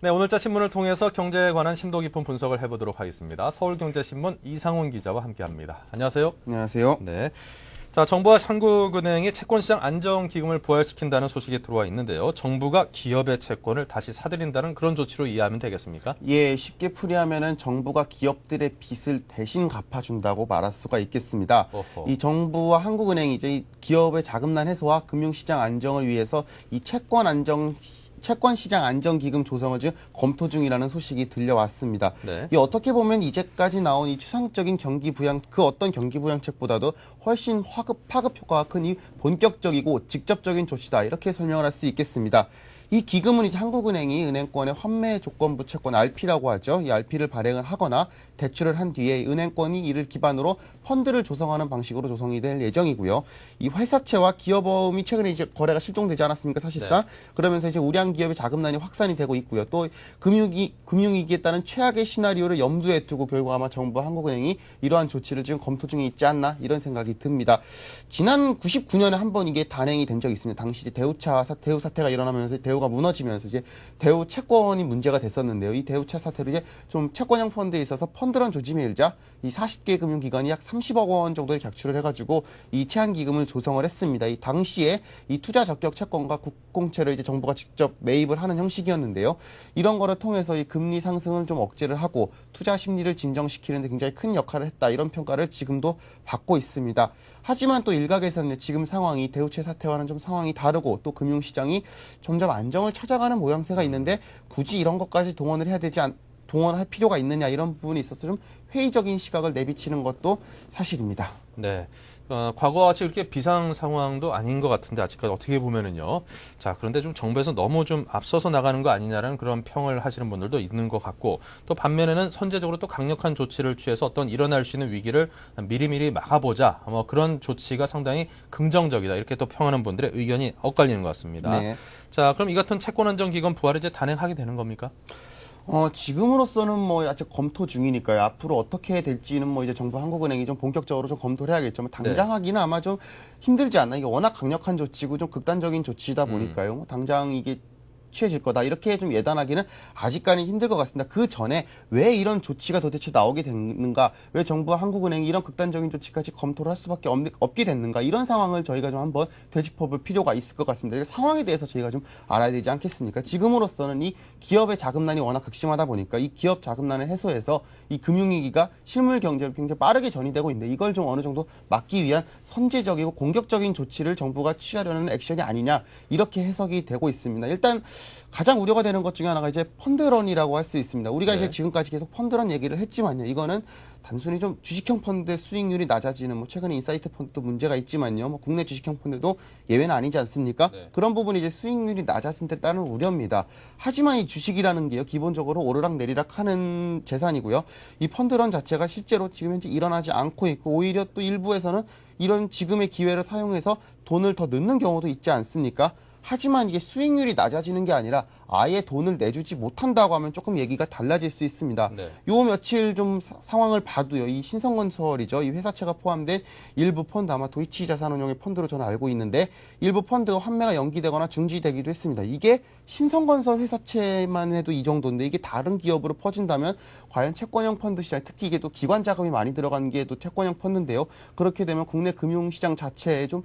네, 오늘자 신문을 통해서 경제에 관한 심도 깊은 분석을 해보도록 하겠습니다. 서울경제신문 이상훈 기자와 함께합니다. 안녕하세요. 안녕하세요. 네. 자, 정부와 한국은행이 채권시장 안정기금을 부활시킨다는 소식이 들어와 있는데요. 정부가 기업의 채권을 다시 사들인다는 그런 조치로 이해하면 되겠습니까? 예, 쉽게 풀이하면은 정부가 기업들의 빚을 대신 갚아준다고 말할 수가 있겠습니다. 어허. 이 정부와 한국은행이 이제 이 기업의 자금난 해소와 금융시장 안정을 위해서 이 채권 시장 안정기금 조성을 지금 검토 중이라는 소식이 들려왔습니다. 네. 이 어떻게 보면 이제까지 나온 이 추상적인 경기 부양, 그 어떤 경기 부양책보다도 훨씬 파급 효과가 큰 이 본격적이고 직접적인 조치다. 이렇게 설명을 할 수 있겠습니다. 이 기금은 이제 한국은행이 은행권의 환매 조건부 채권 RP라고 하죠. 이 RP를 발행을 하거나 대출을 한 뒤에 은행권이 이를 기반으로 펀드를 조성하는 방식으로 조성이 될 예정이고요. 이 회사채와 기업어음이 최근에 이제 거래가 실종되지 않았습니까, 사실상. 네. 그러면서 이제 우량 기업의 자금난이 확산이 되고 있고요. 또 금융위기에 따른 최악의 시나리오를 염두에 두고 결국 아마 정부와 한국은행이 이러한 조치를 지금 검토 중에 있지 않나 이런 생각이 듭니다. 지난 99년에 한 번 이게 단행이 된 적이 있습니다. 당시 이제 대우 사태가 일어나면서 대우가 무너지면서 이제 대우 채권이 문제가 됐었는데요. 이 대우차 사태로 이제 좀 채권형 펀드에 있어서 펀드런 조짐에 일자 이 40개 금융기관이 약 30억 원 정도의 객출을 해가지고 이 채한기금을 조성을 했습니다. 이 당시에 이 투자 적격 채권과 국공채를 이제 정부가 직접 매입을 하는 형식이었는데요. 이런 거를 통해서 이 금리 상승을 좀 억제를 하고 투자 심리를 진정시키는 데 굉장히 큰 역할을 했다. 이런 평가를 지금도 받고 있습니다. 하지만 또 일각에서는 지금 상황이 대우채 사태와는 좀 상황이 다르고 또 금융시장이 점점 안정을 찾아가는 모양새가 있는데 굳이 이런 것까지 동원할 필요가 있느냐 이런 부분이 있어서 좀 회의적인 시각을 내비치는 것도 사실입니다. 네. 과거와 같이 그렇게 비상 상황도 아닌 것 같은데 아직까지 어떻게 보면은요. 자, 그런데 좀 정부에서 너무 좀 앞서서 나가는 거 아니냐라는 그런 평을 하시는 분들도 있는 것 같고 또 반면에는 선제적으로 또 강력한 조치를 취해서 어떤 일어날 수 있는 위기를 미리미리 막아보자. 뭐 그런 조치가 상당히 긍정적이다. 이렇게 또 평하는 분들의 의견이 엇갈리는 것 같습니다. 네. 자, 그럼 이 같은 채권안정기금 부활을 이제 단행하게 되는 겁니까? 지금으로서는 뭐 아직 검토 중이니까요. 앞으로 어떻게 될지는 뭐 이제 정부 한국은행이 좀 본격적으로 좀 검토를 해야겠죠. 당장 하기는 아마 좀 힘들지 않나. 이게 워낙 강력한 조치고 좀 극단적인 조치다 보니까요. 당장 이게 취해질 거다 이렇게 좀 예단하기는 아직까지는 힘들 것 같습니다. 그 전에 왜 이런 조치가 도대체 나오게 됐는가, 왜 정부와 한국은행이 이런 극단적인 조치까지 검토를 할 수밖에 없게 됐는가, 이런 상황을 저희가 좀 한번 되짚어볼 필요가 있을 것 같습니다. 상황에 대해서 저희가 좀 알아야 되지 않겠습니까? 지금으로서는 이 기업의 자금난이 워낙 극심하다 보니까 이 기업 자금난을 해소해서 이 금융위기가 실물 경제로 굉장히 빠르게 전이되고 있는데, 이걸 좀 어느 정도 막기 위한 선제적이고 공격적인 조치를 정부가 취하려는 액션이 아니냐, 이렇게 해석이 되고 있습니다. 일단 가장 우려가 되는 것 중에 하나가 이제 펀드런이라고 할 수 있습니다. 우리가 이제 지금까지 계속 펀드런 얘기를 했지만요, 이거는 단순히 좀 주식형 펀드의 수익률이 낮아지는, 뭐 최근에 인사이트 펀드도 문제가 있지만요, 뭐 국내 주식형 펀드도 예외는 아니지 않습니까? 그런 부분이 이제 수익률이 낮아진 데 따른 우려입니다. 하지만 이 주식이라는 게요, 기본적으로 오르락 내리락 하는 재산이고요. 이 펀드런 자체가 실제로 지금 현재 일어나지 않고 있고, 오히려 또 일부에서는 이런 지금의 기회를 사용해서 돈을 더 넣는 경우도 있지 않습니까? 하지만 이게 수익률이 낮아지는 게 아니라 아예 돈을 내주지 못한다고 하면 조금 얘기가 달라질 수 있습니다. 요 며칠 좀 상황을 봐도요, 이 신성건설이죠, 이 회사채가 포함된 일부 펀드, 아마 도이치자산운용의 펀드로 저는 알고 있는데, 일부 펀드가 환매가 연기되거나 중지되기도 했습니다. 이게 신성건설 회사채만 해도 이 정도인데, 이게 다른 기업으로 퍼진다면 과연 채권형 펀드 시장, 특히 이게 또 기관 자금이 많이 들어간 게 또 채권형 펀드인데요, 그렇게 되면 국내 금융시장 자체에 좀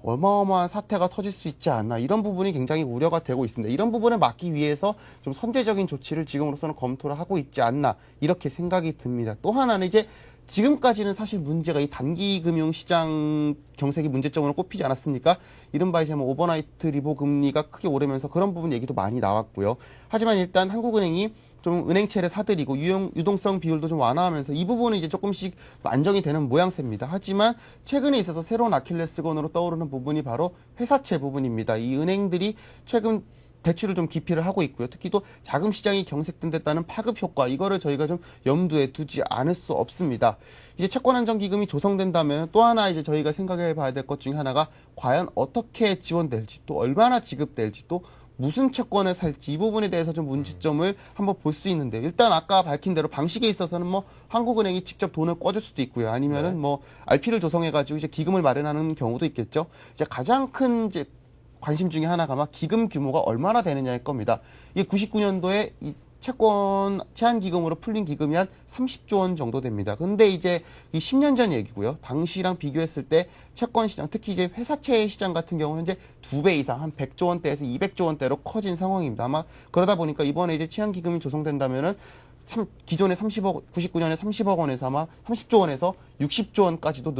어마어마한 사태가 터질 수 있지 않나, 이런 부분이 굉장히 우려가 되고 있습니다. 이런 부분을 막기 위해서 좀 선제적인 조치를 지금으로서는 검토를 하고 있지 않나, 이렇게 생각이 듭니다. 또 하나는 이제 지금까지는 사실 문제가 이 단기 금융 시장 경색이 문제점으로 꼽히지 않았습니까? 이른바 이제 뭐 오버나이트 리보 금리가 크게 오르면서 그런 부분 얘기도 많이 나왔고요. 하지만 일단 한국은행이 좀 은행채를 사들이고 유동성 비율도 좀 완화하면서 이 부분은 이제 조금씩 안정이 되는 모양새입니다. 하지만 최근에 있어서 새로운 아킬레스건으로 떠오르는 부분이 바로 회사채 부분입니다. 이 은행들이 최근 대출을 좀 기피를 하고 있고요. 특히 또 자금 시장이 경색된 데 따른 파급 효과, 이거를 저희가 좀 염두에 두지 않을 수 없습니다. 이제 채권안정기금이 조성된다면 또 하나 이제 저희가 생각해 봐야 될 것 중에 하나가 과연 어떻게 지원될지, 또 얼마나 지급될지, 또 무슨 채권을 살지, 이 부분에 대해서 좀 문제점을 한번 볼 수 있는데, 일단 아까 밝힌 대로 방식에 있어서는 뭐 한국은행이 직접 돈을 꿔줄 수도 있고요. 아니면은 뭐 RP를 조성해가지고 이제 기금을 마련하는 경우도 있겠죠. 이제 가장 큰 이제 관심 중에 하나가 막 기금 규모가 얼마나 되느냐일 겁니다. 이 99년도에 이 채권 제한기금으로 풀린 기금이 한 30조 원 정도 됩니다. 근데 이제 이 10년 전 얘기고요. 당시랑 비교했을 때 채권 시장, 특히 이제 회사채 시장 같은 경우 현재 2배 이상, 한 100조 원대에서 200조 원대로 커진 상황입니다. 아마 그러다 보니까 이번에 이제 제한기금이 조성된다면은 기존의 99년에 30억 원에서 아마 30조 원에서 60조 원까지도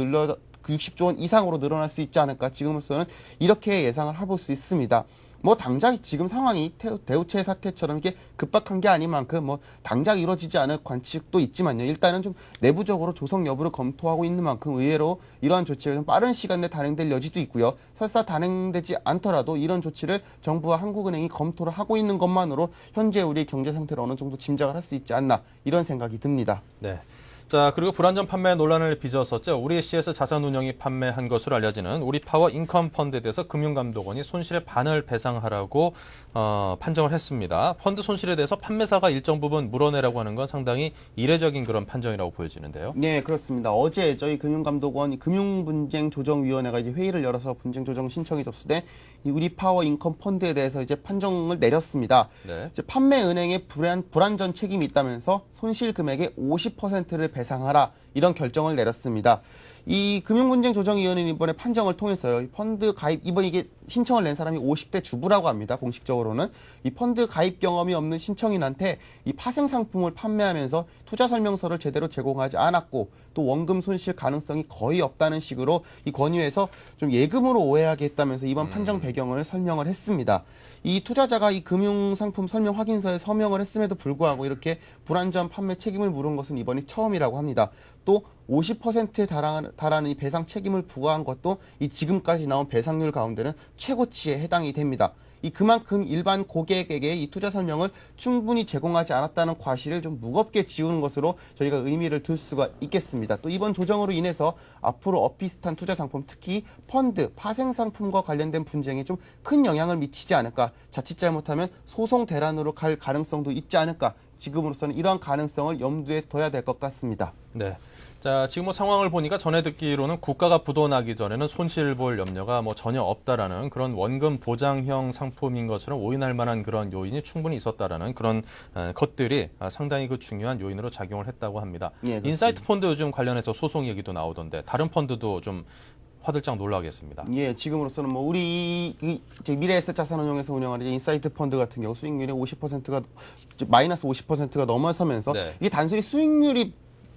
그 60조 원 이상으로 늘어날 수 있지 않을까, 지금으로서는 이렇게 예상을 해볼 수 있습니다. 뭐 당장 지금 상황이 대우체 사태처럼 이게 급박한 게 아닌 만큼 뭐 당장 이루어지지 않을 관측도 있지만요. 일단은 좀 내부적으로 조성 여부를 검토하고 있는 만큼 의외로 이러한 조치가 좀 빠른 시간 내에 단행될 여지도 있고요. 설사 단행되지 않더라도 이런 조치를 정부와 한국은행이 검토를 하고 있는 것만으로 현재 우리 경제 상태를 어느 정도 짐작을 할 수 있지 않나, 이런 생각이 듭니다. 네. 자, 그리고 불안전 판매 논란을 빚었었죠. 우리 CS 자산운용이 판매한 것으로 알려지는 우리파워 인컴 펀드에 대해서 금융감독원이 손실의 반을 배상하라고 판정을 했습니다. 펀드 손실에 대해서 판매사가 일정 부분 물어내라고 하는 건 상당히 이례적인 그런 판정이라고 보여지는데요. 네, 그렇습니다. 어제 저희 금융감독원 금융분쟁조정위원회가 이제 회의를 열어서 분쟁조정 신청이 접수된 이 우리파워 인컴 펀드에 대해서 이제 판정을 내렸습니다. 네. 이제 판매 은행에 불안전 책임이 있다면서 손실 금액의 50%를 배상하라, 이런 결정을 내렸습니다. 이 금융분쟁조정위원회는 이번에 판정을 통해서요, 이 펀드 가입, 이번 이게 신청을 낸 사람이 50대 주부라고 합니다. 공식적으로는 이 펀드 가입 경험이 없는 신청인한테 이 파생 상품을 판매하면서 투자 설명서를 제대로 제공하지 않았고, 또 원금 손실 가능성이 거의 없다는 식으로 이 권유해서 좀 예금으로 오해하게 했다면서 이번 판정 배경을 설명을 했습니다. 이 투자자가 이 금융상품 설명 확인서에 서명을 했음에도 불구하고 이렇게 불안전 판매 책임을 물은 것은 이번이 처음이라고 합니다. 또 50%에 달하는 이 배상 책임을 부과한 것도 이 지금까지 나온 배상률 가운데는 최고치에 해당이 됩니다. 이 그만큼 일반 고객에게 이 투자 설명을 충분히 제공하지 않았다는 과실을 좀 무겁게 지우는 것으로 저희가 의미를 둘 수가 있겠습니다. 또 이번 조정으로 인해서 앞으로 엇비슷한 투자 상품, 특히 펀드, 파생 상품과 관련된 분쟁에 좀 큰 영향을 미치지 않을까, 자칫 잘못하면 소송 대란으로 갈 가능성도 있지 않을까, 지금으로서는 이러한 가능성을 염두에 둬야 될 것 같습니다. 네. 자, 지금 뭐 상황을 보니까 전에 듣기로는 국가가 부도나기 전에는 손실 볼 염려가 뭐 전혀 없다라는 그런 원금 보장형 상품인 것처럼 오인할 만한 그런 요인이 충분히 있었다라는 그런 것들이 상당히 그 중요한 요인으로 작용을 했다고 합니다. 예, 그렇습니다. 인사이트 펀드 요즘 관련해서 소송 얘기도 나오던데 다른 펀드도 좀 화들짝 놀라겠습니다. 예, 지금으로서는 뭐 우리 미래에셋 자산운용에서 운영하는 인사이트 펀드 같은 경우 수익률이 50%가 마이너스 50%가 넘어서면서 네. 이게 단순히 수익률이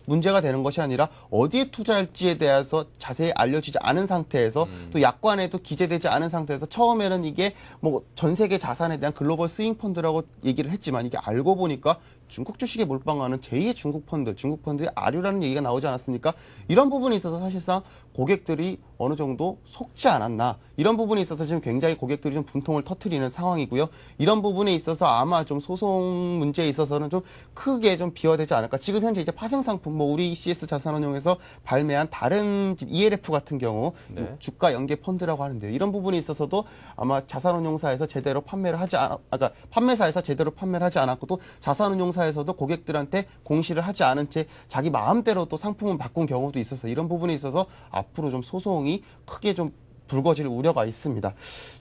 문제가 되는 것이 아니라 어디에 투자할지에 대해서 자세히 알려지지 않은 상태에서 또 약관에도 기재되지 않은 상태에서 처음에는 이게 뭐 전 세계 자산에 대한 글로벌 스윙 펀드라고 얘기를 했지만 이게 알고 보니까 중국 주식에 몰빵하는 제2의 중국 펀드의 아류라는 얘기가 나오지 않았습니까? 이런 부분에 있어서 사실상 고객들이 어느 정도 속지 않았나 이런 부분에 있어서 지금 굉장히 고객들이 좀 분통을 터뜨리는 상황이고요. 이런 부분에 있어서 아마 좀 소송 문제에 있어서는 좀 크게 좀 비화되지 않을까. 지금 현재 이제 파생 상품 뭐 우리 CS 자산운용에서 발매한 다른 ELF 같은 경우 네. 주가 연계 펀드라고 하는데요. 이런 부분에 있어서도 아마 자산운용사에서 제대로 판매를 하지 그러니까 판매사에서 제대로 판매를 하지 않았고 또 자산운용사에서도 고객들한테 공시를 하지 않은 채 자기 마음대로 또 상품을 바꾼 경우도 있어서 이런 부분에 있어서 앞으로 좀 소송이 크게 좀 불거질 우려가 있습니다.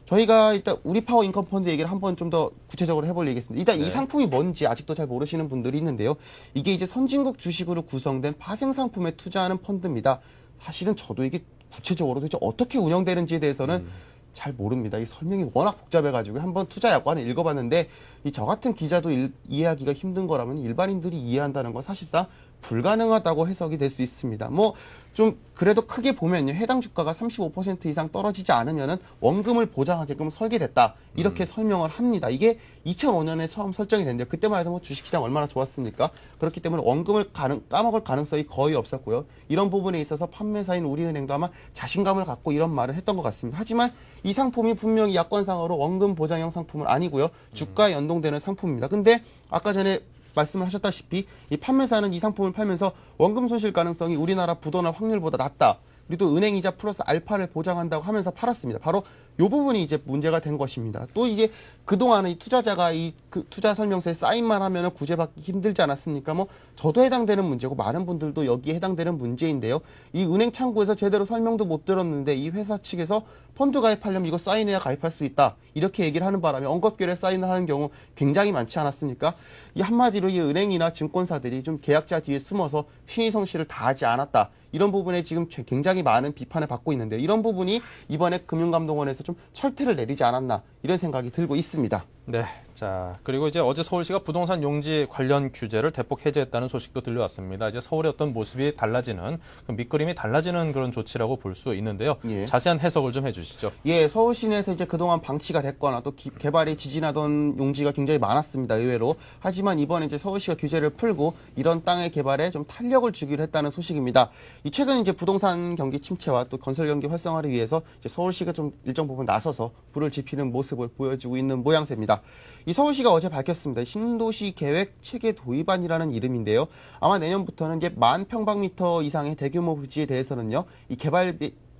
저희가 일단 우리파워 인컴 펀드 얘기를 한번 좀 더 구체적으로 해볼 얘기겠습니다. 일단 네. 이 상품이 뭔지 아직도 잘 모르시는 분들이 있는데요. 이게 이제 선진국 주식으로 구성된 파생 상품에 투자하는 펀드입니다. 사실은 저도 이게 구체적으로 도대체 어떻게 운영되는지에 대해서는 잘 모릅니다. 이 설명이 워낙 복잡해가지고 한번 투자 약관을 읽어봤는데 이 저 같은 기자도 이해하기가 힘든 거라면 일반인들이 이해한다는 건 사실상 불가능하다고 해석이 될 수 있습니다. 뭐 좀 그래도 크게 보면요. 해당 주가가 35% 이상 떨어지지 않으면은 원금을 보장하게끔 설계됐다. 이렇게 설명을 합니다. 이게 2005년에 처음 설정이 됐는데 그때만 해도 뭐 주식시장 얼마나 좋았습니까? 그렇기 때문에 원금을 까먹을 가능성이 거의 없었고요. 이런 부분에 있어서 판매사인 우리은행도 아마 자신감을 갖고 이런 말을 했던 것 같습니다. 하지만 이 상품이 분명히 약관상으로 원금 보장형 상품은 아니고요. 주가에 연동되는 상품입니다. 근데 아까 전에 말씀을 하셨다시피 이 판매사는 이 상품을 팔면서 원금 손실 가능성이 우리나라 부도나 확률보다 낮다. 그리고 은행이자 플러스 알파를 보장한다고 하면서 팔았습니다. 바로 이 부분이 이제 문제가 된 것입니다. 또 이게 그동안은 이 투자자가 그 투자 설명서에 사인만 하면은 구제받기 힘들지 않았습니까? 뭐 저도 해당되는 문제고 많은 분들도 여기에 해당되는 문제인데요. 이 은행 창구에서 제대로 설명도 못 들었는데 이 회사 측에서 펀드 가입하려면 이거 사인해야 가입할 수 있다. 이렇게 얘기를 하는 바람에 언급결에 사인을 하는 경우 굉장히 많지 않았습니까? 이 한마디로 이 은행이나 증권사들이 좀 계약자 뒤에 숨어서 신의 성실을 다하지 않았다. 이런 부분에 지금 굉장히 많은 비판을 받고 있는데요. 이런 부분이 이번에 금융감독원에서 좀 철퇴를 내리지 않았나 이런 생각이 들고 있습니다. 네. 자, 그리고 이제 어제 서울시가 부동산 용지 관련 규제를 대폭 해제했다는 소식도 들려왔습니다. 이제 서울의 어떤 모습이 달라지는, 그 밑그림이 달라지는 그런 조치라고 볼 수 있는데요. 예. 자세한 해석을 좀 해주시죠. 예, 서울 시내에서 이제 그동안 방치가 됐거나 또 개발이 지진하던 용지가 굉장히 많았습니다, 의외로. 하지만 이번에 이제 서울시가 규제를 풀고 이런 땅의 개발에 좀 탄력을 주기로 했다는 소식입니다. 최근 이제 부동산 경기 침체와 또 건설 경기 활성화를 위해서 이제 서울시가 좀 일정 부분 나서서 불을 지피는 모습을 보여주고 있는 모양새입니다. 이 서울시가 어제 밝혔습니다. 신도시 계획 체계 도입안이라는 이름인데요. 아마 내년부터는 이제 10,000평방미터 이상의 대규모 부지에 대해서는요, 이 개발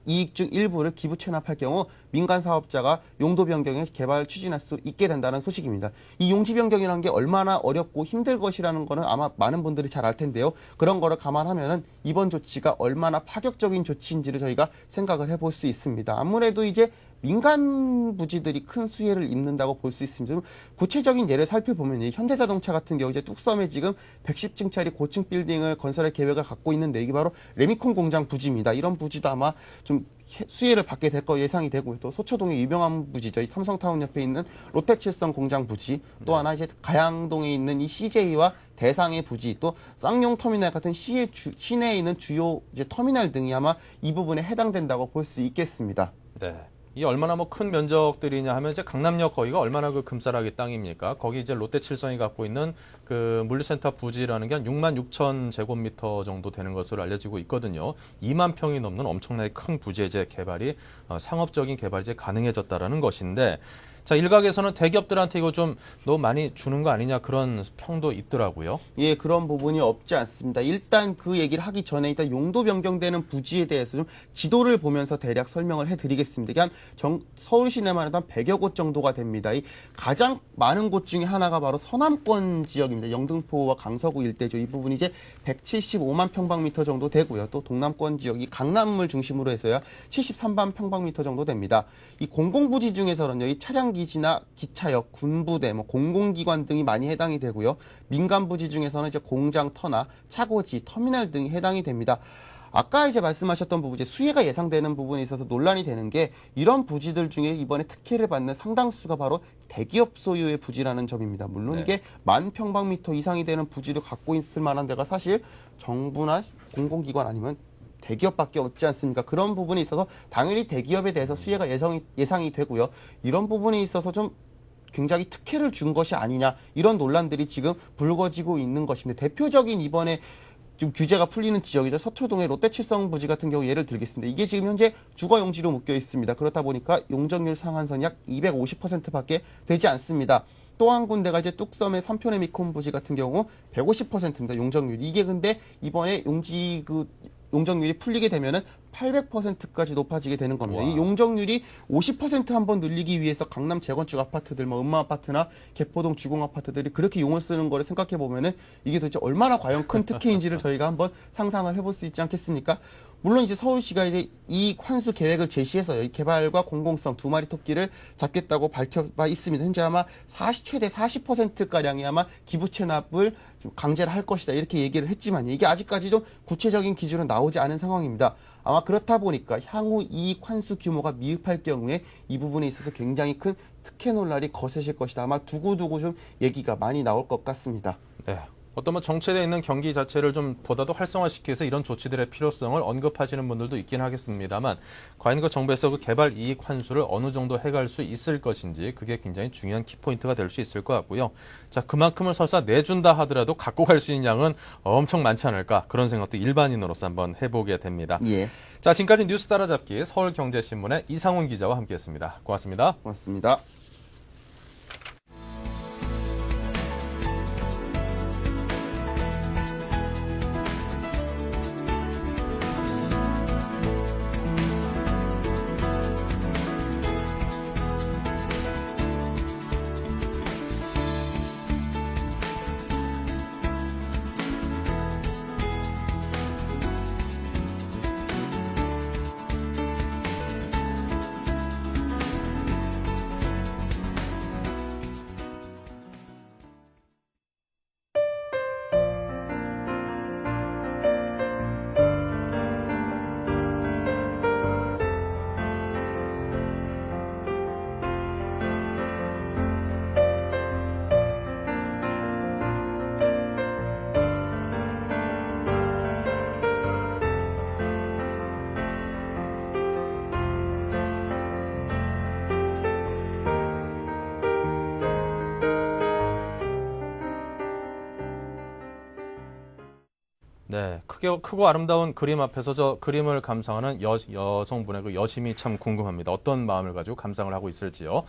이익 중 일부를 기부 체납할 경우 민간 사업자가 용도 변경에 개발 추진할 수 있게 된다는 소식입니다. 이 용지 변경이라는 게 얼마나 어렵고 힘들 것이라는 거는 아마 많은 분들이 잘 알 텐데요. 그런 거를 감안하면은 이번 조치가 얼마나 파격적인 조치인지를 저희가 생각을 해볼 수 있습니다. 아무래도 이제 민간 부지들이 큰 수혜를 입는다고 볼 수 있습니다. 구체적인 예를 살펴보면 현대자동차 같은 경우 이제 뚝섬에 지금 110층짜리 고층 빌딩을 건설할 계획을 갖고 있는데 이게 바로 레미콘 공장 부지입니다. 이런 부지도 아마 좀 수혜를 받게 될 거 예상이 되고요. 또 소초동의 유명한 부지죠. 이 삼성타운 옆에 있는 롯데칠성 공장 부지, 또 하나 이제 가양동에 있는 이 CJ와 대상의 부지, 또 쌍용 터미널 같은 시내에 있는 주요 이제 터미널 등이 아마 이 부분에 해당된다고 볼 수 있겠습니다. 네. 이 얼마나 뭐 큰 면적들이냐 하면 이제 강남역 거기가 얼마나 그 금싸라기 땅입니까? 거기 이제 롯데칠성이 갖고 있는 그 물류센터 부지라는 게 한 66,000 제곱미터 정도 되는 것으로 알려지고 있거든요. 2만 평이 넘는 엄청나게 큰 부지의 이제 개발이 상업적인 개발이 이제 가능해졌다라는 것인데, 자, 일각에서는 대기업들한테 이거 좀 너무 많이 주는 거 아니냐 그런 평도 있더라고요. 예, 그런 부분이 없지 않습니다. 일단 그 얘기를 하기 전에 일단 용도 변경되는 부지에 대해서 좀 지도를 보면서 대략 설명을 해드리겠습니다. 이게 한 서울 시내만 해도 한 100여 곳 정도가 됩니다. 이 가장 많은 곳 중에 하나가 바로 서남권 지역입니다. 영등포와 강서구 일대죠. 이 부분이 이제 175만 평방미터 정도 되고요. 또 동남권 지역이 강남을 중심으로 해서야 73만 평방미터 정도 됩니다. 이 공공부지 중에서는요, 이 차량기지나 기차역, 군부대, 공공기관 등이 많이 해당이 되고요. 민간부지 중에서는 이제 공장, 터나 차고지, 터미널 등이 해당이 됩니다. 아까 이제 말씀하셨던 부분, 이제 수혜가 예상되는 부분에 있어서 논란이 되는 게 이런 부지들 중에 이번에 특혜를 받는 상당수가 바로 대기업 소유의 부지라는 점입니다. 물론 이게 10,000평방미터 이상이 되는 부지를 갖고 있을 만한 데가 사실 정부나 공공기관 아니면 대기업밖에 없지 않습니까? 그런 부분에 있어서 당연히 대기업에 대해서 수혜가 예상이 되고요. 이런 부분에 있어서 좀 굉장히 특혜를 준 것이 아니냐, 이런 논란들이 지금 불거지고 있는 것입니다. 대표적인 이번에 지금 규제가 풀리는 지역이죠. 서초동의 롯데칠성 부지 같은 경우 예를 들겠습니다. 이게 지금 현재 주거용지로 묶여 있습니다. 그렇다 보니까 용적률 상한선이 약 250%밖에 되지 않습니다. 또 한 군데가 이제 뚝섬의 삼편의 미콘 부지 같은 경우 150%입니다. 용적률. 이게 근데 이번에 용적률이 풀리게 되면은 800%까지 높아지게 되는 겁니다. 이 용적률이 50% 한번 늘리기 위해서 강남 재건축 아파트들, 음마 아파트나 개포동 주공 아파트들이 그렇게 용을 쓰는 거를 생각해 보면은 이게 도대체 얼마나 과연 큰 특혜인지를 저희가 한번 상상을 해볼 수 있지 않겠습니까? 물론 이제 서울시가 이제 이 환수 계획을 제시해서 이 개발과 공공성 두 마리 토끼를 잡겠다고 밝혀봐 있습니다. 현재 아마 최대 40%가량이 아마 기부 체납을 좀 강제를 할 것이다, 이렇게 얘기를 했지만 이게 아직까지 좀 구체적인 기준은 나오지 않은 상황입니다. 아마 그렇다 보니까 향후 이익 환수 규모가 미흡할 경우에 이 부분에 있어서 굉장히 큰 특혜 논란이 거세질 것이다. 아마 두고두고 좀 얘기가 많이 나올 것 같습니다. 네. 어떤 정체되어 있는 경기 자체를 좀 보다도 활성화시키기 위해서 이런 조치들의 필요성을 언급하시는 분들도 있긴 하겠습니다만, 과연 그 정부에서 그 개발 이익 환수를 어느 정도 해갈 수 있을 것인지, 그게 굉장히 중요한 키포인트가 될 수 있을 것 같고요. 자, 그만큼을 설사 내준다 하더라도 갖고 갈 수 있는 양은 엄청 많지 않을까, 그런 생각도 일반인으로서 한번 해보게 됩니다. 예. 자, 지금까지 뉴스 따라잡기 서울경제신문의 이상훈 기자와 함께했습니다. 고맙습니다. 고맙습니다. 네, 크고 아름다운 그림 앞에서 저 그림을 감상하는 여성분의 그 여심이 참 궁금합니다. 어떤 마음을 가지고 감상을 하고 있을지요.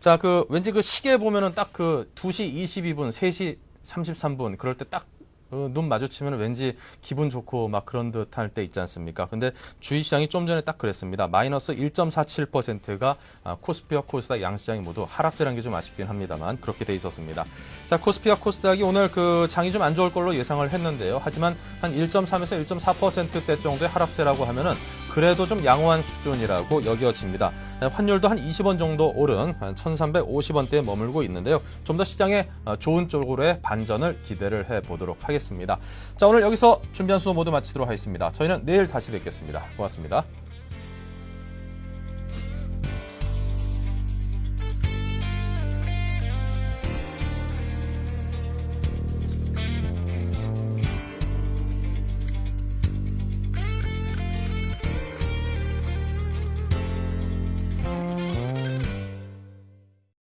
자, 왠지 시계 보면은 딱 2시 22분, 3시 33분, 그럴 때 딱 눈 마주치면 왠지 기분 좋고 막 그런 듯 할 때 있지 않습니까? 근데 주식시장이 좀 전에 딱 그랬습니다. 마이너스 1.47%가 코스피와 코스닥 양시장이 모두 하락세라는 게 좀 아쉽긴 합니다만 그렇게 돼 있었습니다. 자, 코스피와 코스닥이 오늘 장이 좀 안 좋을 걸로 예상을 했는데요. 하지만 한 1.3에서 1.4%대 정도의 하락세라고 하면은 그래도 좀 양호한 수준이라고 여겨집니다. 환율도 한 20원 정도 오른 한 1,350원대에 머물고 있는데요. 좀 더 시장에 좋은 쪽으로의 반전을 기대를 해보도록 하겠습니다. 자, 오늘 여기서 준비한 수업 모두 마치도록 하겠습니다. 저희는 내일 다시 뵙겠습니다. 고맙습니다.